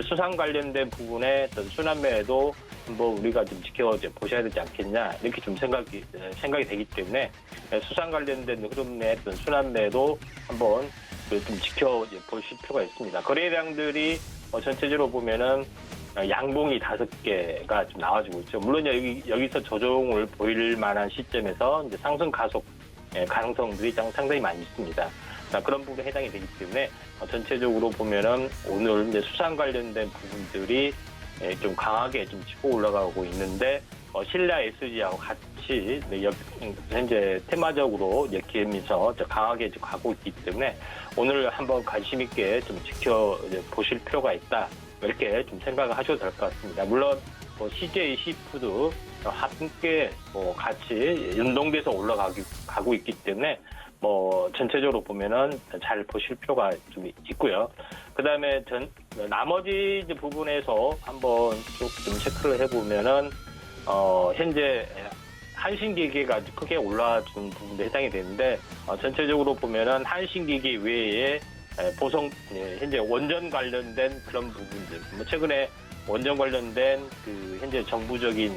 수산 관련된 부분에 순환매도 한번 우리가 좀 지켜보셔야 되지 않겠냐 이렇게 좀 생각이 되기 때문에 수산 관련된 흐름의 순환매도 한번 좀 지켜보실 필요가 있습니다. 거래량들이 전체적으로 보면은 양봉이 5개가 좀 나와주고 있죠. 물론 여기서 조정을 보일 만한 시점에서 이제 상승 가속 가능성들이 상당히 많이 있습니다. 그런 부분에 해당이 되기 때문에 전체적으로 보면은 오늘 이제 수산 관련된 부분들이 좀 강하게 좀 치고 올라가고 있는데 신라 SG하고 같이 현재 테마적으로 기회면서 강하게 가고 있기 때문에 오늘 한번 관심 있게 좀 지켜보실 필요가 있다. 이렇게 좀 생각을 하셔도 될 것 같습니다. 물론 CJ 시푸드 함께 같이 연동돼서 올라가고 있기 때문에 전체적으로 보면은 잘 보실 필요가 좀 있고요. 그 다음에 나머지 부분에서 한번 쭉 좀 체크를 해보면은 현재 한신기계가 크게 올라준 부분에 해당이 되는데 전체적으로 보면은 한신기계 외에 현재 원전 관련된 그런 부분들, 최근에 원전 관련된 현재 정부적인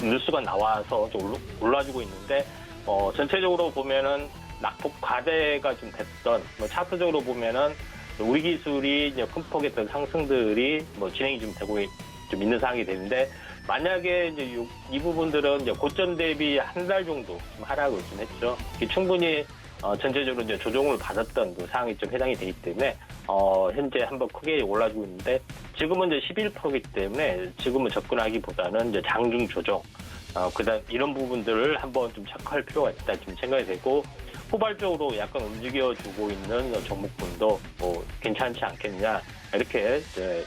뉴스가 나와서 좀 올라주고 있는데, 전체적으로 보면은 낙폭 과대가 좀 됐던, 차트적으로 보면은 우리 기술이 이제 큰 폭의 상승들이 진행이 좀 되고 좀 있는 상황이 되는데, 만약에 이제 이 부분들은 이제 고점 대비 한 달 정도 좀 하락을 좀 했죠. 충분히 전체적으로 이제 조정을 받았던 상황이 좀 해당이 되기 때문에 현재 한번 크게 올라주고 있는데 지금은 이제 11%이기 때문에 지금은 접근하기보다는 이제 장중 조정, 그다음 이런 부분들을 한번 좀 체크할 필요가 있다 좀 생각이 되고 후발적으로 약간 움직여주고 있는 종목군도 괜찮지 않겠냐 이렇게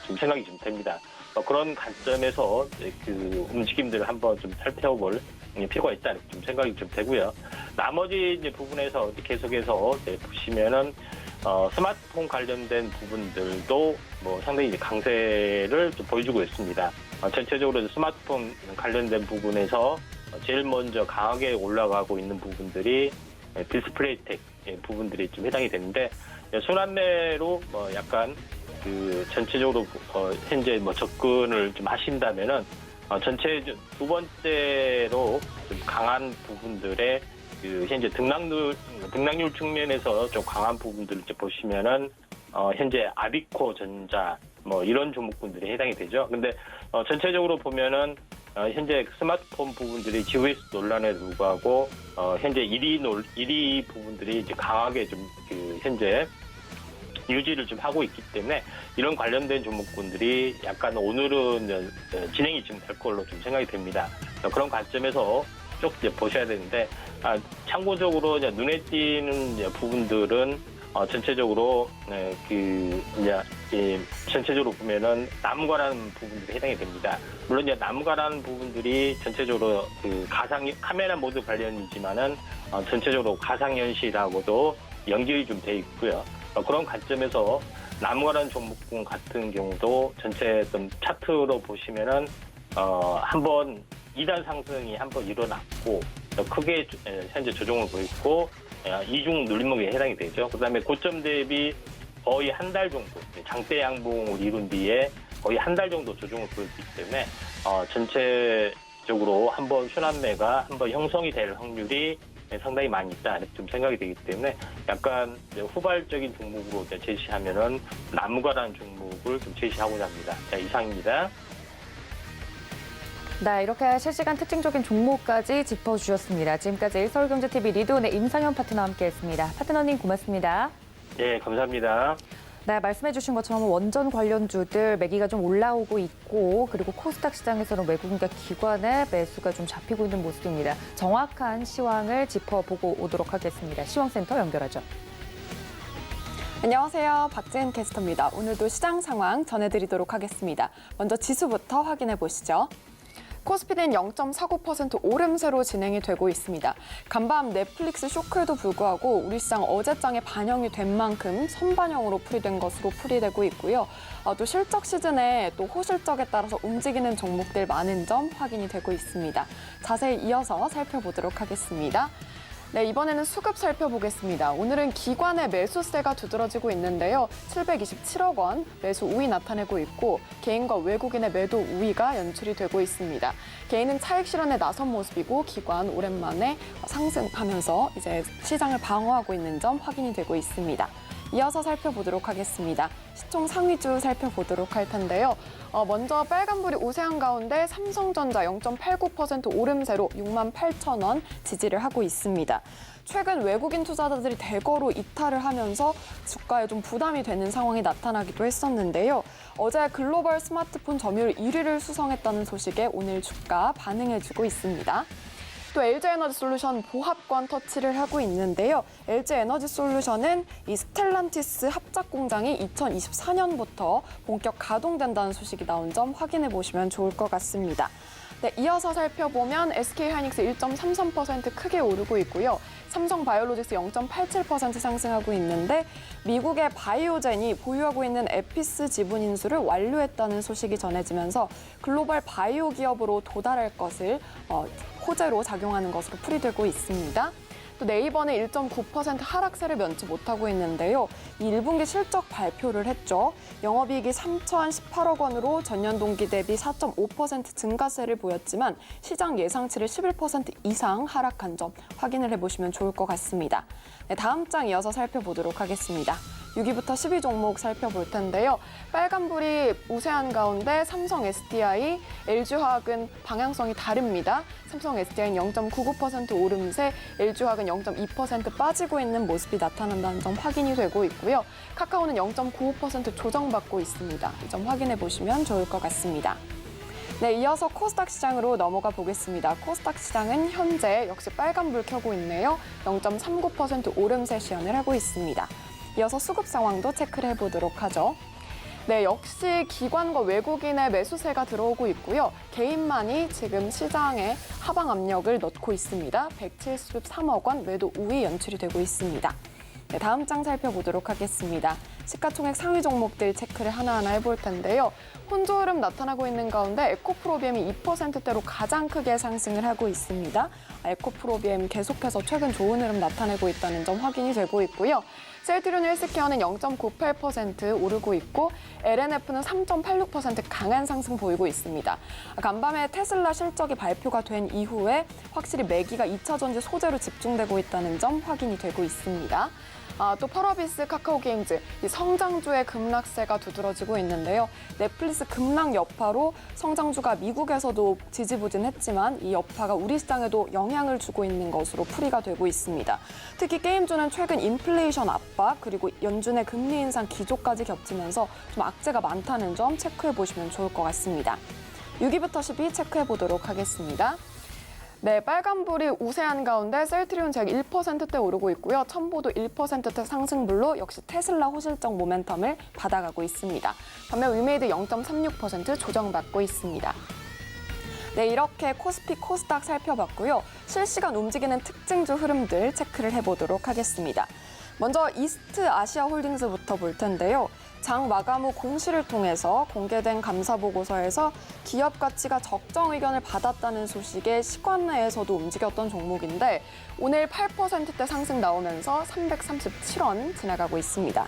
좀 생각이 좀 됩니다. 그런 관점에서 그 움직임들을 한번 좀 살펴볼 필요가 있다 좀 생각이 좀 되고요. 나머지 이제 부분에서 계속해서 보시면은 스마트폰 관련된 부분들도 상당히 이제 강세를 좀 보여주고 있습니다. 전체적으로 스마트폰 관련된 부분에서 제일 먼저 강하게 올라가고 있는 부분들이 디스플레이텍 부분들이 좀 해당이 되는데 순환매로 약간 그 전체적으로 현재 접근을 좀 하신다면은 전체 두 번째로 좀 강한 부분들의 그 현재 등락률 측면에서 좀 강한 부분들을 이제 보시면은 현재 아비코 전자 이런 종목군들이 해당이 되죠. 근데 전체적으로 보면은 현재 스마트폰 부분들이 GOS 논란에 불구하고 현재 1위 부분들이 이제 강하게 좀 그 현재 유지를 좀 하고 있기 때문에 이런 관련된 종목군들이 약간 오늘은 진행이 지금 될 걸로 좀 생각이 됩니다. 그런 관점에서 쭉 이제 보셔야 되는데 참고적으로 이제 눈에 띄는 부분들은 전체적으로 전체적으로 보면은 나무가라는 부분들이 해당이 됩니다. 물론 이제 나무가라는 부분들이 전체적으로 그 카메라 모드 관련이지만은 전체적으로 가상현실하고도 연결이 좀 돼 있고요. 그런 관점에서 나무가라는 종목군 같은 경우도 전체 좀 차트로 보시면은 한번 2단 상승이 한번 일어났고 크게 현재 조정을 보였고 이중 눌림목에 해당이 되죠. 그다음에 고점 대비 거의 한 달 정도 장대 양봉을 이룬 뒤에 거의 한 달 정도 조정을 보였기 때문에 전체적으로 한번 순환매가 한번 형성이 될 확률이 상당히 많이 있다 이렇게 좀 생각이 되기 때문에 약간 후발적인 종목으로 제시하면은 나무가라는 종목을 좀 제시하고자 합니다. 자, 이상입니다. 네, 이렇게 실시간 특징적인 종목까지 짚어주셨습니다. 지금까지 서울경제TV 리드온의 임상현 파트너와 함께했습니다. 파트너님 고맙습니다. 네, 감사합니다. 네, 말씀해주신 것처럼 원전 관련주들 매기가 좀 올라오고 있고 그리고 코스닥 시장에서는 외국인과 기관의 매수가 좀 잡히고 있는 모습입니다. 정확한 시황을 짚어보고 오도록 하겠습니다. 시황센터 연결하죠. 안녕하세요. 박재은 캐스터입니다. 오늘도 시장 상황 전해드리도록 하겠습니다. 먼저 지수부터 확인해 보시죠. 코스피는 0.49% 오름세로 진행이 되고 있습니다. 간밤 넷플릭스 쇼크에도 불구하고 우리 시장 어제장에 반영이 된 만큼 선반영으로 풀이된 것으로 풀이되고 있고요. 또 실적 시즌에 또 호실적에 따라서 움직이는 종목들 많은 점 확인이 되고 있습니다. 자세히 이어서 살펴보도록 하겠습니다. 네, 이번에는 수급 살펴보겠습니다. 오늘은 기관의 매수세가 두드러지고 있는데요. 727억 원 매수 우위 나타내고 있고 개인과 외국인의 매도 우위가 연출이 되고 있습니다. 개인은 차익 실현에 나선 모습이고 기관 오랜만에 상승하면서 이제 시장을 방어하고 있는 점 확인이 되고 있습니다. 이어서 살펴보도록 하겠습니다. 시총 상위주 살펴보도록 할 텐데요. 먼저 빨간불이 우세한 가운데 삼성전자 0.89% 오름세로 68,000원 지지를 하고 있습니다. 최근 외국인 투자자들이 대거로 이탈을 하면서 주가에 좀 부담이 되는 상황이 나타나기도 했었는데요. 어제 글로벌 스마트폰 점유율 1위를 수성했다는 소식에 오늘 주가 반응해주고 있습니다. 또 LG에너지솔루션 보합권 터치를 하고 있는데요. LG에너지솔루션은 이 스텔란티스 합작 공장이 2024년부터 본격 가동된다는 소식이 나온 점 확인해 보시면 좋을 것 같습니다. 네, 이어서 살펴보면 SK하이닉스 1.33% 크게 오르고 있고요. 삼성바이오로직스 0.87% 상승하고 있는데 미국의 바이오젠이 보유하고 있는 에피스 지분 인수를 완료했다는 소식이 전해지면서 글로벌 바이오 기업으로 도달할 것을 호재로 작용하는 것으로 풀이되고 있습니다. 또 네이버는 1.9% 하락세를 면치 못하고 있는데요. 이 1분기 실적 발표를 했죠. 영업이익이 3,018억 원으로 전년 동기 대비 4.5% 증가세를 보였지만 시장 예상치를 11% 이상 하락한 점 확인을 해보시면 좋을 것 같습니다. 네, 다음 장 이어서 살펴보도록 하겠습니다. 6위부터 10위 종목 살펴볼 텐데요. 빨간불이 우세한 가운데 삼성 SDI, LG화학은 방향성이 다릅니다. 삼성 SDI는 0.99% 오름세, LG화학은 0.2% 빠지고 있는 모습이 나타난다는 점 확인이 되고 있고요. 카카오는 0.95% 조정받고 있습니다. 이 점 확인해 보시면 좋을 것 같습니다. 네, 이어서 코스닥 시장으로 넘어가 보겠습니다. 코스닥 시장은 현재 역시 빨간불 켜고 있네요. 0.39% 오름세 시연을 하고 있습니다. 이어서 수급 상황도 체크를 해보도록 하죠. 네, 역시 기관과 외국인의 매수세가 들어오고 있고요. 개인만이 지금 시장에 하방 압력을 넣고 있습니다. 173억 원 매도 우위 연출이 되고 있습니다. 네, 다음 장 살펴보도록 하겠습니다. 시가총액 상위 종목들 체크를 하나하나 해볼 텐데요. 혼조 흐름 나타나고 있는 가운데 에코프로비엠이 2%대로 가장 크게 상승을 하고 있습니다. 에코프로비엠 계속해서 최근 좋은 흐름 나타내고 있다는 점 확인이 되고 있고요. 셀트리온 헬스케어는 0.98% 오르고 있고 LNF는 3.86% 강한 상승 보이고 있습니다. 간밤에 테슬라 실적이 발표가 된 이후에 확실히 매기가 2차 전지 소재로 집중되고 있다는 점 확인이 되고 있습니다. 또 펄어비스 카카오게임즈, 이 성장주의 급락세가 두드러지고 있는데요. 넷플릭스 급락 여파로 성장주가 미국에서도 지지부진했지만 이 여파가 우리 시장에도 영향을 주고 있는 것으로 풀이가 되고 있습니다. 특히 게임주는 최근 인플레이션 압박 그리고 연준의 금리 인상 기조까지 겹치면서 좀 악재가 많다는 점 체크해 보시면 좋을 것 같습니다. 6위부터 10위 체크해 보도록 하겠습니다. 네, 빨간불이 우세한 가운데 셀트리온 제 1%대 오르고 있고요. 첨보도 1%대 상승불로 역시 테슬라 호실적 모멘텀을 받아가고 있습니다. 반면 위메이드 0.36% 조정받고 있습니다. 네, 이렇게 코스피, 코스닥 살펴봤고요. 실시간 움직이는 특징주 흐름들 체크를 해보도록 하겠습니다. 먼저 이스트 아시아 홀딩스부터 볼 텐데요. 장 마감 후 공시를 통해서 공개된 감사보고서에서 기업 가치가 적정 의견을 받았다는 소식에 시관 내에서도 움직였던 종목인데 오늘 8%대 상승 나오면서 337원 지나가고 있습니다.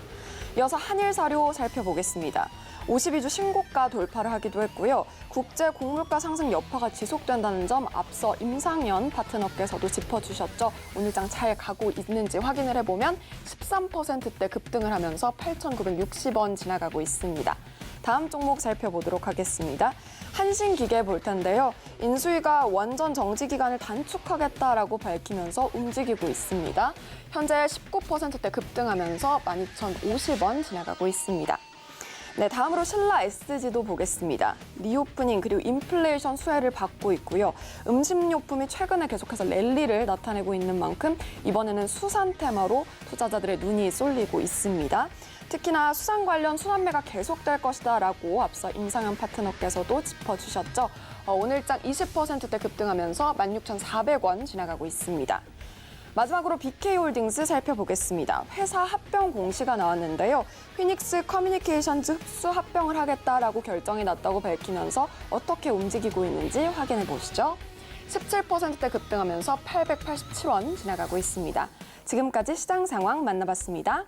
이어서 한일사료 살펴보겠습니다. 52주 신고가 돌파를 하기도 했고요. 국제 곡물가 상승 여파가 지속된다는 점 앞서 임상현 파트너께서도 짚어주셨죠. 오늘 장 잘 가고 있는지 확인을 해보면 13%대 급등을 하면서 8,960원 지나가고 있습니다. 다음 종목 살펴보도록 하겠습니다. 한신기계 볼 텐데요. 인수위가 원전 정지 기간을 단축하겠다라고 밝히면서 움직이고 있습니다. 현재 19%대 급등하면서 12,050원 지나가고 있습니다. 네, 다음으로 신라 SG도 보겠습니다. 리오프닝 그리고 인플레이션 수혜를 받고 있고요. 음식료품이 최근에 계속해서 랠리를 나타내고 있는 만큼 이번에는 수산 테마로 투자자들의 눈이 쏠리고 있습니다. 특히나 수산 관련 순환매가 계속될 것이다라고 앞서 임상현 파트너께서도 짚어주셨죠. 오늘장 20%대 급등하면서 16,400원 지나가고 있습니다. 마지막으로 BK홀딩스 살펴보겠습니다. 회사 합병 공시가 나왔는데요. 피닉스 커뮤니케이션즈 흡수 합병을 하겠다라고 결정이 났다고 밝히면서 어떻게 움직이고 있는지 확인해 보시죠. 17%대 급등하면서 887원 지나가고 있습니다. 지금까지 시장 상황 만나봤습니다.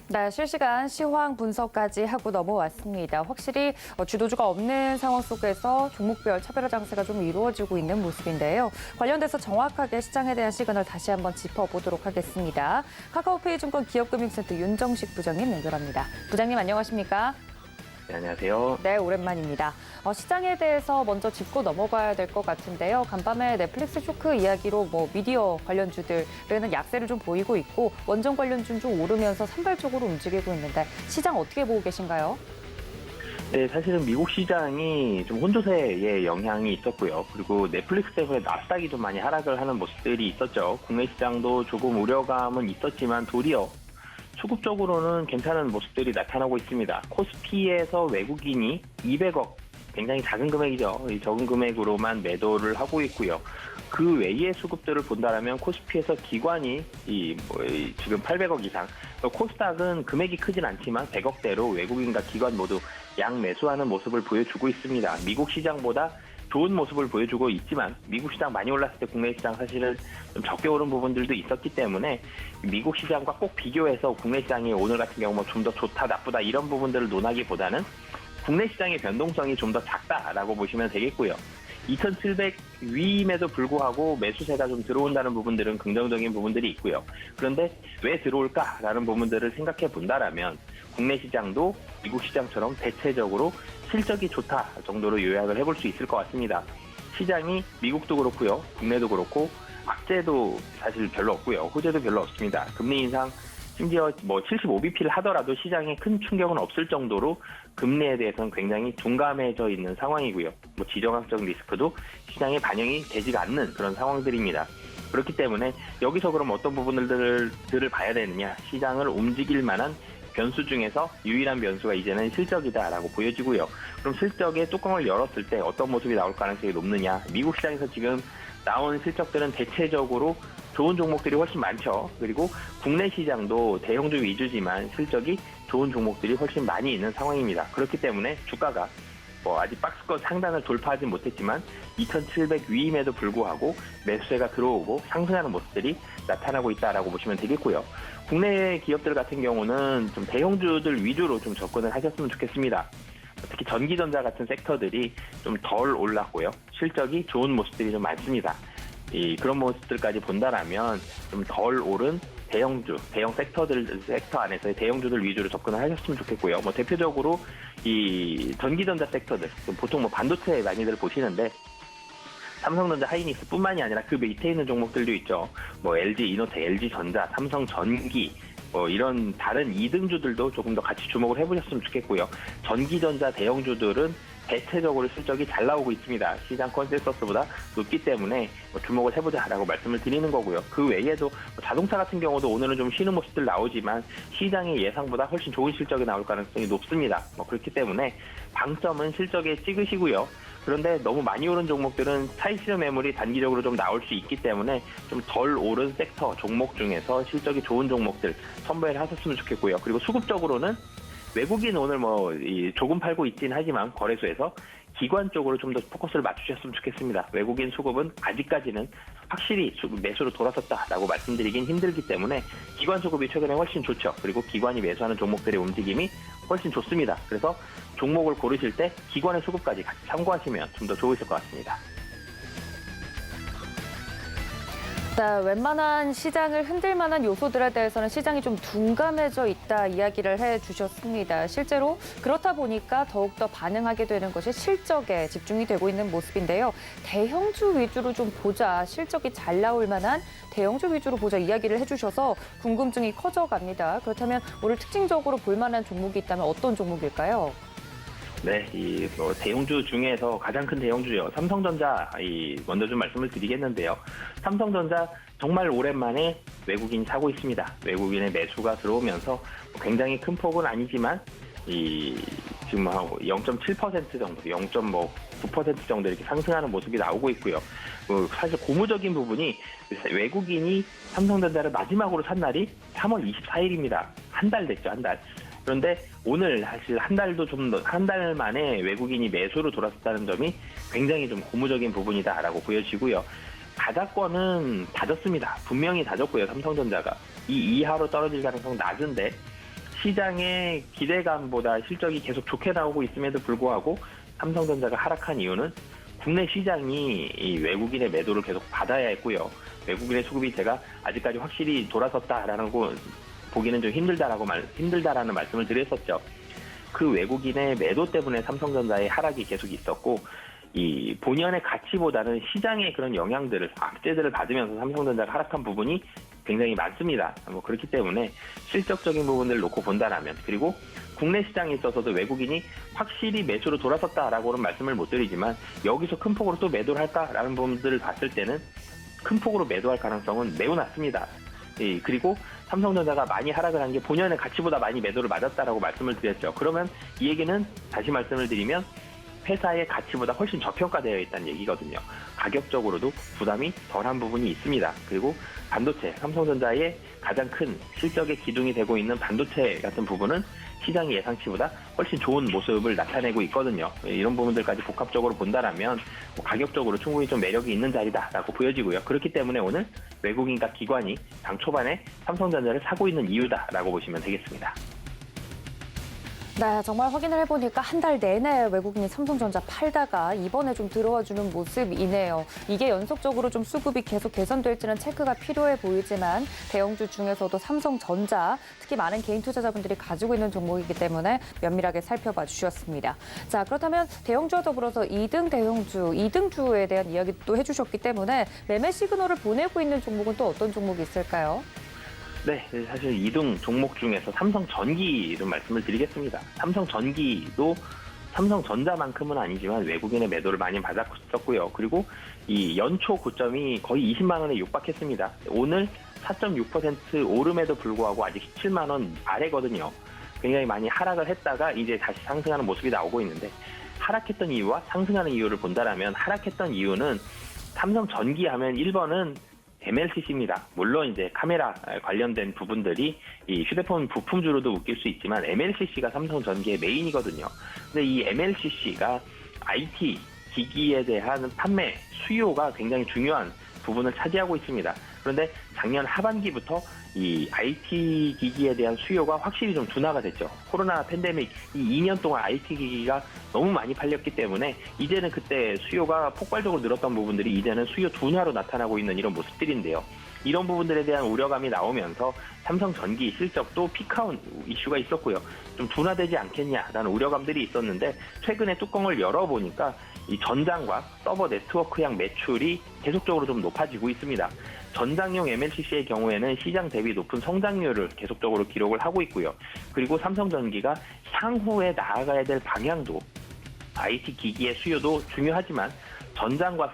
네, 실시간 시황 분석까지 하고 넘어왔습니다. 확실히 주도주가 없는 상황 속에서 종목별 차별화 장세가 좀 이루어지고 있는 모습인데요. 관련돼서 정확하게 시장에 대한 시그널 다시 한번 짚어보도록 하겠습니다. 카카오페이 증권 기업금융센터 윤정식 부장님 연결합니다. 부장님 안녕하십니까? 네, 안녕하세요. 네, 오랜만입니다. 시장에 대해서 먼저 짚고 넘어가야 될 것 같은데요. 간밤에 넷플릭스 쇼크 이야기로 미디어 관련주들은 약세를 좀 보이고 있고 원전 관련주는 좀 오르면서 산발적으로 움직이고 있는데 시장 어떻게 보고 계신가요? 네, 사실은 미국 시장이 좀 혼조세의 영향이 있었고요. 그리고 넷플릭스 때문에 나스닥이 좀 많이 하락을 하는 모습들이 있었죠. 국내 시장도 조금 우려감은 있었지만 도리어 수급적으로는 괜찮은 모습들이 나타나고 있습니다. 코스피에서 외국인이 200억, 굉장히 작은 금액이죠. 이 적은 금액으로만 매도를 하고 있고요. 그 외의 수급들을 본다면 코스피에서 기관이 지금 800억 이상, 코스닥은 금액이 크진 않지만 100억대로 외국인과 기관 모두 양매수하는 모습을 보여주고 있습니다. 미국 시장보다 좋은 모습을 보여주고 있지만 미국 시장 많이 올랐을 때 국내 시장 사실은 좀 적게 오른 부분들도 있었기 때문에 미국 시장과 꼭 비교해서 국내 시장이 오늘 같은 경우 좀 더 좋다 나쁘다 이런 부분들을 논하기보다는 국내 시장의 변동성이 좀 더 작다라고 보시면 되겠고요. 2,700 위임에도 불구하고 매수세가 좀 들어온다는 부분들은 긍정적인 부분들이 있고요. 그런데 왜 들어올까라는 부분들을 생각해 본다라면 국내 시장도 미국 시장처럼 대체적으로 실적이 좋다 정도로 요약을 해볼 수 있을 것 같습니다. 시장이 미국도 그렇고요. 국내도 그렇고 악재도 사실 별로 없고요. 호재도 별로 없습니다. 금리 인상 심지어 75bp를 하더라도 시장에 큰 충격은 없을 정도로 금리에 대해서는 굉장히 둔감해져 있는 상황이고요. 지정학적 리스크도 시장에 반영이 되지가 않는 그런 상황들입니다. 그렇기 때문에 여기서 그럼 어떤 부분들을 봐야 되느냐. 시장을 움직일 만한 변수 중에서 유일한 변수가 이제는 실적이다라고 보여지고요. 그럼 실적의 뚜껑을 열었을 때 어떤 모습이 나올 가능성이 높느냐. 미국 시장에서 지금 나온 실적들은 대체적으로 좋은 종목들이 훨씬 많죠. 그리고 국내 시장도 대형주 위주지만 실적이 좋은 종목들이 훨씬 많이 있는 상황입니다. 그렇기 때문에 주가가 아직 박스권 상단을 돌파하지 못했지만 2,700 위임에도 불구하고 매수세가 들어오고 상승하는 모습들이 나타나고 있다라고 보시면 되겠고요. 국내 기업들 같은 경우는 좀 대형주들 위주로 좀 접근을 하셨으면 좋겠습니다. 특히 전기전자 같은 섹터들이 좀 덜 올랐고요. 실적이 좋은 모습들이 좀 많습니다. 그런 모습들까지 본다라면 좀 덜 오른 대형 섹터 안에서의 대형주들 위주로 접근을 하셨으면 좋겠고요. 대표적으로 이 전기전자 섹터들, 보통 반도체 많이들 보시는데 삼성전자, 하이닉스뿐만이 아니라 그 밑에 있는 종목들도 있죠. LG 이노텍, LG전자, 삼성전기, 이런 다른 2등주들도 조금 더 같이 주목을 해보셨으면 좋겠고요. 전기전자 대형주들은 대체적으로 실적이 잘 나오고 있습니다. 시장 컨센서스보다 높기 때문에 주목을 해보자라고 말씀을 드리는 거고요. 그 외에도 자동차 같은 경우도 오늘은 좀 쉬는 모습들 나오지만 시장의 예상보다 훨씬 좋은 실적이 나올 가능성이 높습니다. 그렇기 때문에 방점은 실적에 찍으시고요. 그런데 너무 많이 오른 종목들은 차익 실현 매물이 단기적으로 좀 나올 수 있기 때문에 좀 덜 오른 섹터 종목 중에서 실적이 좋은 종목들 선별을 하셨으면 좋겠고요. 그리고 수급적으로는 외국인 오늘 조금 팔고 있긴 하지만 거래소에서 기관 쪽으로 좀 더 포커스를 맞추셨으면 좋겠습니다. 외국인 수급은 아직까지는 확실히 매수로 돌아섰다라고 말씀드리긴 힘들기 때문에 기관 수급이 최근에 훨씬 좋죠. 그리고 기관이 매수하는 종목들의 움직임이 훨씬 좋습니다. 그래서 종목을 고르실 때 기관의 수급까지 같이 참고하시면 좀 더 좋으실 것 같습니다. 네, 웬만한 시장을 흔들 만한 요소들에 대해서는 시장이 좀 둔감해져 있다 이야기를 해주셨습니다. 실제로 그렇다 보니까 더욱더 반응하게 되는 것이 실적에 집중이 되고 있는 모습인데요. 대형주 위주로 좀 보자, 실적이 잘 나올 만한 대형주 위주로 보자 이야기를 해주셔서 궁금증이 커져갑니다. 그렇다면 오늘 특징적으로 볼 만한 종목이 있다면 어떤 종목일까요? 네, 대형주 중에서 가장 큰 대형주요. 삼성전자, 먼저 좀 말씀을 드리겠는데요. 삼성전자 정말 오랜만에 외국인이 사고 있습니다. 외국인의 매수가 들어오면서 굉장히 큰 폭은 아니지만, 지금 0.7% 정도, 0.9% 정도 이렇게 상승하는 모습이 나오고 있고요. 사실 고무적인 부분이 외국인이 삼성전자를 마지막으로 산 날이 3월 24일입니다. 한 달 됐죠, 한 달. 그런데 오늘 사실 한 달 만에 외국인이 매수로 돌아섰다는 점이 굉장히 좀 고무적인 부분이다라고 보여지고요. 바닥권은 다졌습니다. 분명히 다졌고요. 삼성전자가 이 이하로 떨어질 가능성은 낮은데 시장의 기대감보다 실적이 계속 좋게 나오고 있음에도 불구하고 삼성전자가 하락한 이유는 국내 시장이 이 외국인의 매도를 계속 받아야 했고요. 외국인의 수급이 제가 아직까지 확실히 돌아섰다라는 거 보기는 좀 힘들다라는 말씀을 드렸었죠. 그 외국인의 매도 때문에 삼성전자의 하락이 계속 있었고, 이 본연의 가치보다는 시장의 그런 영향들을, 악재들을 받으면서 삼성전자가 하락한 부분이 굉장히 많습니다. 그렇기 때문에 실적적인 부분을 놓고 본다라면, 그리고 국내 시장에 있어서도 외국인이 확실히 매수로 돌아섰다라고는 말씀을 못 드리지만 여기서 큰 폭으로 또 매도를 할까라는 부분들을 봤을 때는 큰 폭으로 매도할 가능성은 매우 낮습니다. 그리고 삼성전자가 많이 하락을 한 게 본연의 가치보다 많이 매도를 맞았다라고 말씀을 드렸죠. 그러면 이 얘기는 다시 말씀을 드리면 회사의 가치보다 훨씬 저평가되어 있다는 얘기거든요. 가격적으로도 부담이 덜한 부분이 있습니다. 그리고 반도체, 삼성전자의 가장 큰 실적의 기둥이 되고 있는 반도체 같은 부분은 시장의 예상치보다 훨씬 좋은 모습을 나타내고 있거든요. 이런 부분들까지 복합적으로 본다라면 가격적으로 충분히 좀 매력이 있는 자리다라고 보여지고요. 그렇기 때문에 오늘 외국인과 기관이 장 초반에 삼성전자를 사고 있는 이유다라고 보시면 되겠습니다. 네, 정말 확인을 해보니까 한 달 내내 외국인이 삼성전자 팔다가 이번에 좀 들어와주는 모습이네요. 이게 연속적으로 좀 수급이 계속 개선될지는 체크가 필요해 보이지만 대형주 중에서도 삼성전자, 특히 많은 개인 투자자분들이 가지고 있는 종목이기 때문에 면밀하게 살펴봐 주셨습니다. 자, 그렇다면 대형주와 더불어서 2등 대형주, 2등주에 대한 이야기도 해주셨기 때문에 매매 시그널을 보내고 있는 종목은 또 어떤 종목이 있을까요? 네, 사실 2등 종목 중에서 삼성전기를 말씀을 드리겠습니다. 삼성전기도 삼성전자만큼은 아니지만 외국인의 매도를 많이 받았었고요. 그리고 이 연초 고점이 거의 20만 원에 육박했습니다. 오늘 4.6% 오름에도 불구하고 아직 17만 원 아래거든요. 굉장히 많이 하락을 했다가 이제 다시 상승하는 모습이 나오고 있는데, 하락했던 이유와 상승하는 이유를 본다라면 하락했던 이유는 삼성전기 하면 1번은 MLCC입니다. 물론 이제 카메라 관련된 부분들이 이 휴대폰 부품주로도 묶일 수 있지만 MLCC가 삼성전기의 메인이거든요. 근데 이 MLCC가 IT 기기에 대한 판매 수요가 굉장히 중요한 부분을 차지하고 있습니다. 그런데 작년 하반기부터 이 IT 기기에 대한 수요가 확실히 좀 둔화가 됐죠. 코로나 팬데믹 이 2년 동안 IT 기기가 너무 많이 팔렸기 때문에 이제는 그때 수요가 폭발적으로 늘었던 부분들이 이제는 수요 둔화로 나타나고 있는 이런 모습들인데요. 이런 부분들에 대한 우려감이 나오면서 삼성전기 실적도 피크아웃 이슈가 있었고요. 좀 둔화되지 않겠냐라는 우려감들이 있었는데 최근에 뚜껑을 열어보니까 이 전장과 서버 네트워크향 매출이 계속적으로 좀 높아지고 있습니다. 전장용 MLCC의 경우에는 시장 대비 높은 성장률을 계속적으로 기록을 하고 있고요. 그리고 삼성전기가 향후에 나아가야 될 방향도 IT 기기의 수요도 중요하지만 전장과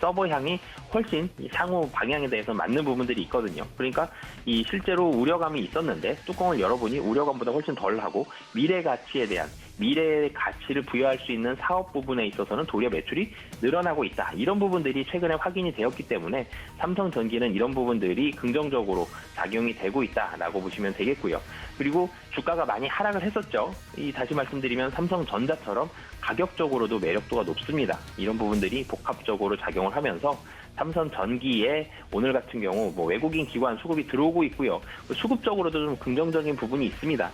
서버향이 훨씬 향후 방향에 대해서 맞는 부분들이 있거든요. 그러니까 이 실제로 우려감이 있었는데 뚜껑을 열어보니 우려감보다 훨씬 덜하고 미래의 가치를 부여할 수 있는 사업 부분에 있어서는 도리어 매출이 늘어나고 있다. 이런 부분들이 최근에 확인이 되었기 때문에 삼성전기는 이런 부분들이 긍정적으로 작용이 되고 있다라고 보시면 되겠고요. 그리고 주가가 많이 하락을 했었죠. 다시 말씀드리면 삼성전자처럼 가격적으로도 매력도가 높습니다. 이런 부분들이 복합적으로 작용을 하면서 삼성전기에 오늘 같은 경우 외국인 기관 수급이 들어오고 있고요. 수급적으로도 좀 긍정적인 부분이 있습니다.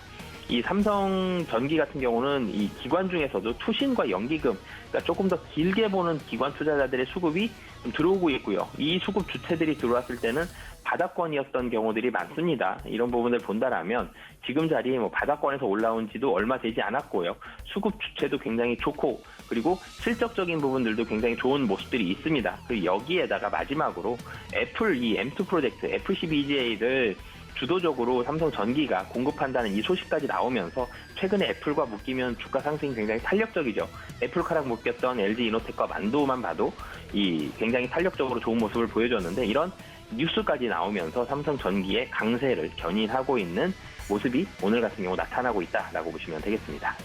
이 삼성전기 같은 경우는 이 기관 중에서도 투신과 연기금, 그러니까 조금 더 길게 보는 기관 투자자들의 수급이 좀 들어오고 있고요. 이 수급 주체들이 들어왔을 때는 바닥권이었던 경우들이 많습니다. 이런 부분을 본다라면 지금 자리에 바닥권에서 올라온 지도 얼마 되지 않았고요. 수급 주체도 굉장히 좋고 그리고 실적적인 부분들도 굉장히 좋은 모습들이 있습니다. 그리고 여기에다가 마지막으로 애플 이 M2 프로젝트, FCBGA를 주도적으로 삼성전기가 공급한다는 이 소식까지 나오면서 최근에 애플과 묶이면 주가 상승이 굉장히 탄력적이죠. 애플카랑 묶였던 LG이노텍과 만도만 봐도 이 굉장히 탄력적으로 좋은 모습을 보여줬는데 이런 뉴스까지 나오면서 삼성전기의 강세를 견인하고 있는 모습이 오늘 같은 경우 나타나고 있다라고 보시면 되겠습니다.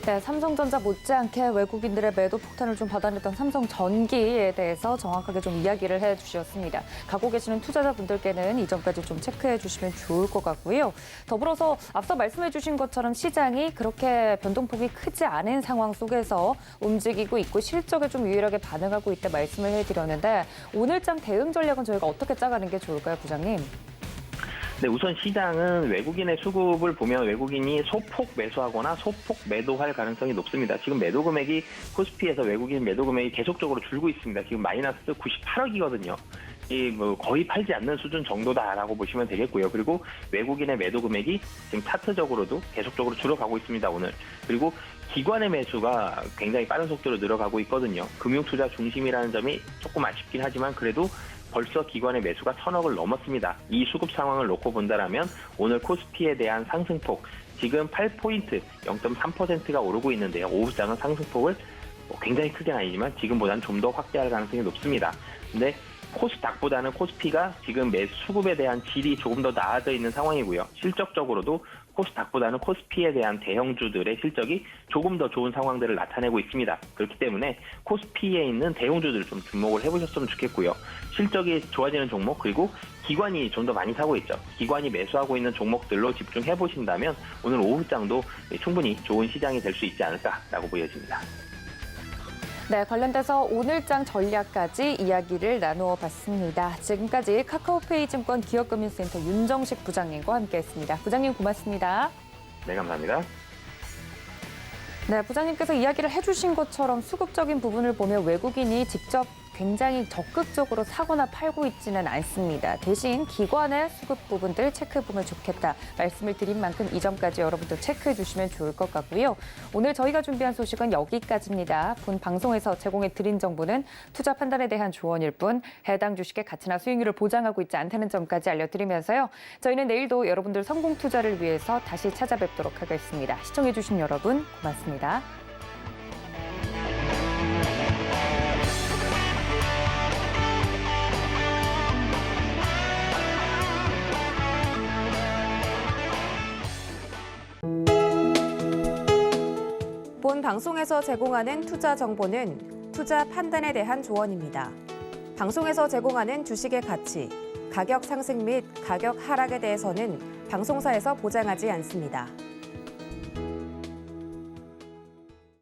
네, 삼성전자 못지않게 외국인들의 매도 폭탄을 좀 받아냈던 삼성전기에 대해서 정확하게 좀 이야기를 해주셨습니다. 갖고 계시는 투자자분들께는 이 점까지 좀 체크해 주시면 좋을 것 같고요. 더불어서 앞서 말씀해 주신 것처럼 시장이 그렇게 변동폭이 크지 않은 상황 속에서 움직이고 있고 실적에 좀 유일하게 반응하고 있다 말씀을 해드렸는데 오늘장 대응 전략은 저희가 어떻게 짜가는 게 좋을까요, 부장님? 네, 우선 시장은 외국인의 수급을 보면 외국인이 소폭 매수하거나 소폭 매도할 가능성이 높습니다. 지금 매도 금액이 코스피에서 외국인 매도 금액이 계속적으로 줄고 있습니다. 지금 마이너스 98억이거든요. 거의 팔지 않는 수준 정도다라고 보시면 되겠고요. 그리고 외국인의 매도 금액이 지금 차트적으로도 계속적으로 줄어가고 있습니다, 오늘. 그리고 기관의 매수가 굉장히 빠른 속도로 늘어가고 있거든요. 금융투자 중심이라는 점이 조금 아쉽긴 하지만 그래도 벌써 기관의 매수가 1,000억을 넘었습니다. 이 수급 상황을 놓고 본다라면 오늘 코스피에 대한 상승폭 지금 8포인트 0.3%가 오르고 있는데요. 오후장은 상승폭을 굉장히 크게는 아니지만 지금보다는 좀 더 확대할 가능성이 높습니다. 근데 코스닥보다는 코스피가 지금 수급에 대한 질이 조금 더 나아져 있는 상황이고요. 실적적으로도 코스닥보다는 코스피에 대한 대형주들의 실적이 조금 더 좋은 상황들을 나타내고 있습니다. 그렇기 때문에 코스피에 있는 대형주들 좀 주목을 해보셨으면 좋겠고요. 실적이 좋아지는 종목 그리고 기관이 좀 더 많이 사고 있죠. 기관이 매수하고 있는 종목들로 집중해 보신다면 오늘 오후장도 충분히 좋은 시장이 될 수 있지 않을까라고 보여집니다. 네, 관련돼서 오늘장 전략까지 이야기를 나누어 봤습니다. 지금까지 카카오페이 증권 기업금융센터 윤정식 부장님과 함께했습니다. 부장님 고맙습니다. 네, 감사합니다. 네, 부장님께서 이야기를 해주신 것처럼 수급적인 부분을 보면 외국인이 직접 굉장히 적극적으로 사거나 팔고 있지는 않습니다. 대신 기관의 수급 부분들 체크해보면 좋겠다 말씀을 드린 만큼 이 점까지 여러분들 체크해 주시면 좋을 것 같고요. 오늘 저희가 준비한 소식은 여기까지입니다. 본 방송에서 제공해 드린 정보는 투자 판단에 대한 조언일 뿐 해당 주식의 가치나 수익률을 보장하고 있지 않다는 점까지 알려드리면서요. 저희는 내일도 여러분들 성공 투자를 위해서 다시 찾아뵙도록 하겠습니다. 시청해 주신 여러분 고맙습니다. 본 방송에서 제공하는 투자 정보는 투자 판단에 대한 조언입니다. 방송에서 제공하는 주식의 가치, 가격 상승 및 가격 하락에 대해서는 방송사에서 보장하지 않습니다.